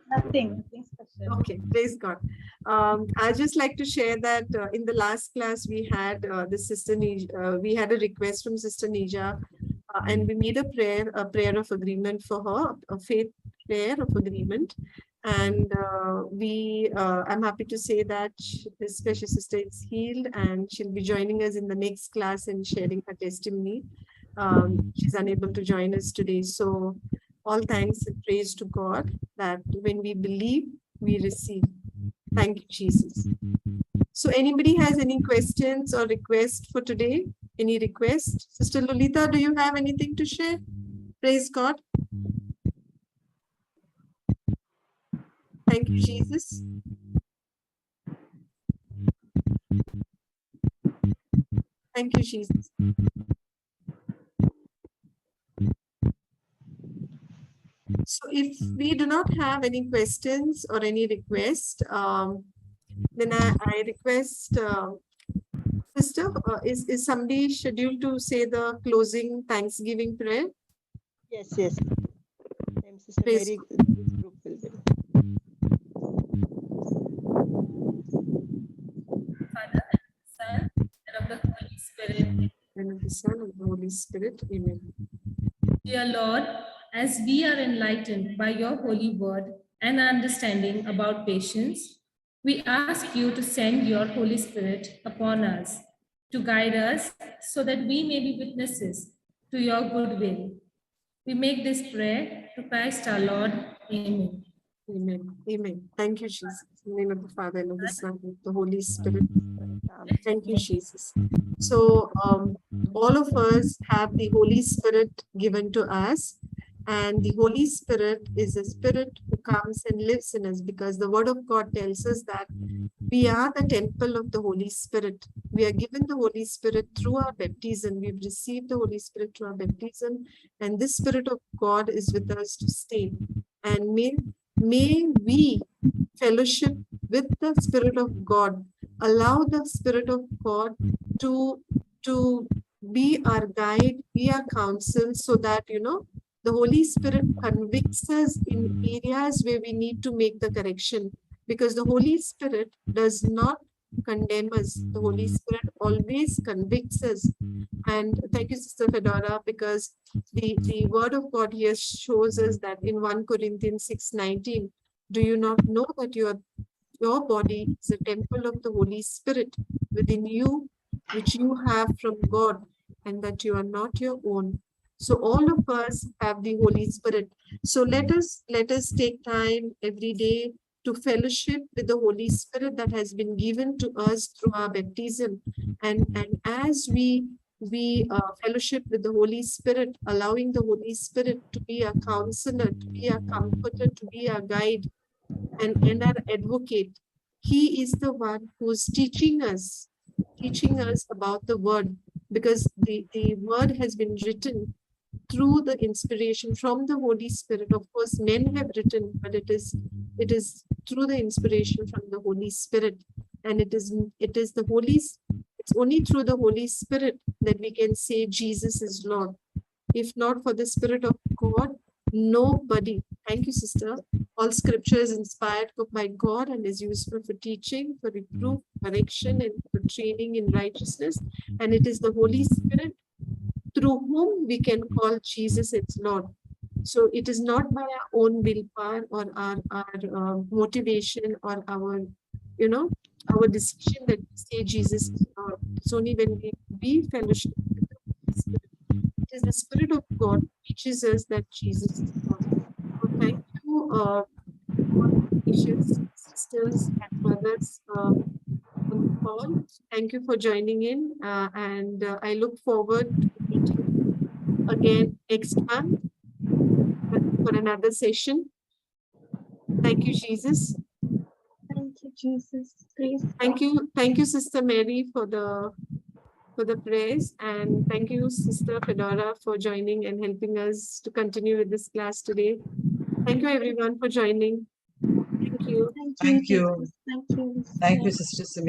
Nothing special.
Okay, praise God. I'd just like to share that in the last class we had the sister Nija, we had a request from Sister Nija, and we made a prayer of agreement for her, a faith prayer of agreement. And I'm happy to say that this special sister is healed, and she'll be joining us in the next class and sharing her testimony. She's unable to join us today. So all thanks and praise to God that when we believe, we receive. Thank you, Jesus. So anybody has any questions or requests for today? Any request? Sister Lolita, do you have anything to share? Praise God. Thank you, Jesus. Thank you, Jesus. So if we do not have any questions or any request, then I request Sister, is somebody scheduled to say the closing Thanksgiving prayer?
Yes, yes. Sister
Praise
Mary, this group will be.
Father, Son, and of the Holy Spirit.
And of the Son and the Holy Spirit. Amen.
Dear Lord, as we are enlightened by your holy word and understanding about patience, we ask you to send your Holy Spirit upon us to guide us so that we may be witnesses to your good will. We make this prayer to Christ our Lord. Amen.
Amen. Amen. Thank you, Jesus. In the name of the Father and of the Son and of the Holy Spirit. Thank you, Jesus. So all of us have the Holy Spirit given to us, and the Holy Spirit is a spirit who comes and lives in us, because the Word of God tells us that we are the temple of the Holy Spirit. We are given the Holy Spirit through our baptism. We've received the Holy Spirit through our baptism, and this Spirit of God is with us to stay. And may we fellowship with the Spirit of God, allow the Spirit of God to be our guide, be our counsel, so that, the Holy Spirit convicts us in areas where we need to make the correction, because the Holy Spirit does not condemn us. The Holy Spirit always convicts us. And thank you, Sister Fedora, because the Word of God here shows us that in 1 Corinthians 6:19, do you not know that your body is a temple of the Holy Spirit within you, which you have from God, and that you are not your own? So all of us have the Holy Spirit. So let us take time every day to fellowship with the Holy Spirit that has been given to us through our baptism. And as we fellowship with the Holy Spirit, allowing the Holy Spirit to be a counselor, to be a comforter, to be a guide, and our advocate. He is the one who's teaching us about the Word, because the Word has been written through the inspiration from the Holy Spirit. Of course, men have written, but it is through the inspiration from the Holy Spirit. And it is it's only through the Holy Spirit that we can say Jesus is Lord. If not for the Spirit of God, nobody. Thank you, Sister. All scripture is inspired by God and is useful for teaching, for reproof, correction, and for training in righteousness. And it is the Holy Spirit through whom we can call Jesus its Lord. So it is not by our own willpower or our motivation or our decision that we say Jesus is Lord. It's only when we fellowship with the Holy Spirit. It is the Spirit of God who teaches us that Jesus is Lord. So thank you, all precious sisters and brothers on the call. Thank you for joining in, and I look forward to meeting again next month for another session. Thank you, Jesus.
Thank you, Jesus. Praise
Thank you, Sister Mary, for the prayers, and thank you, Sister Fedora, for joining and helping us to continue with this class today. Thank you, everyone, for joining. Thank you.
Thank you.
Thank you.
Jesus. Thank you.
Thank you, Sister Simi.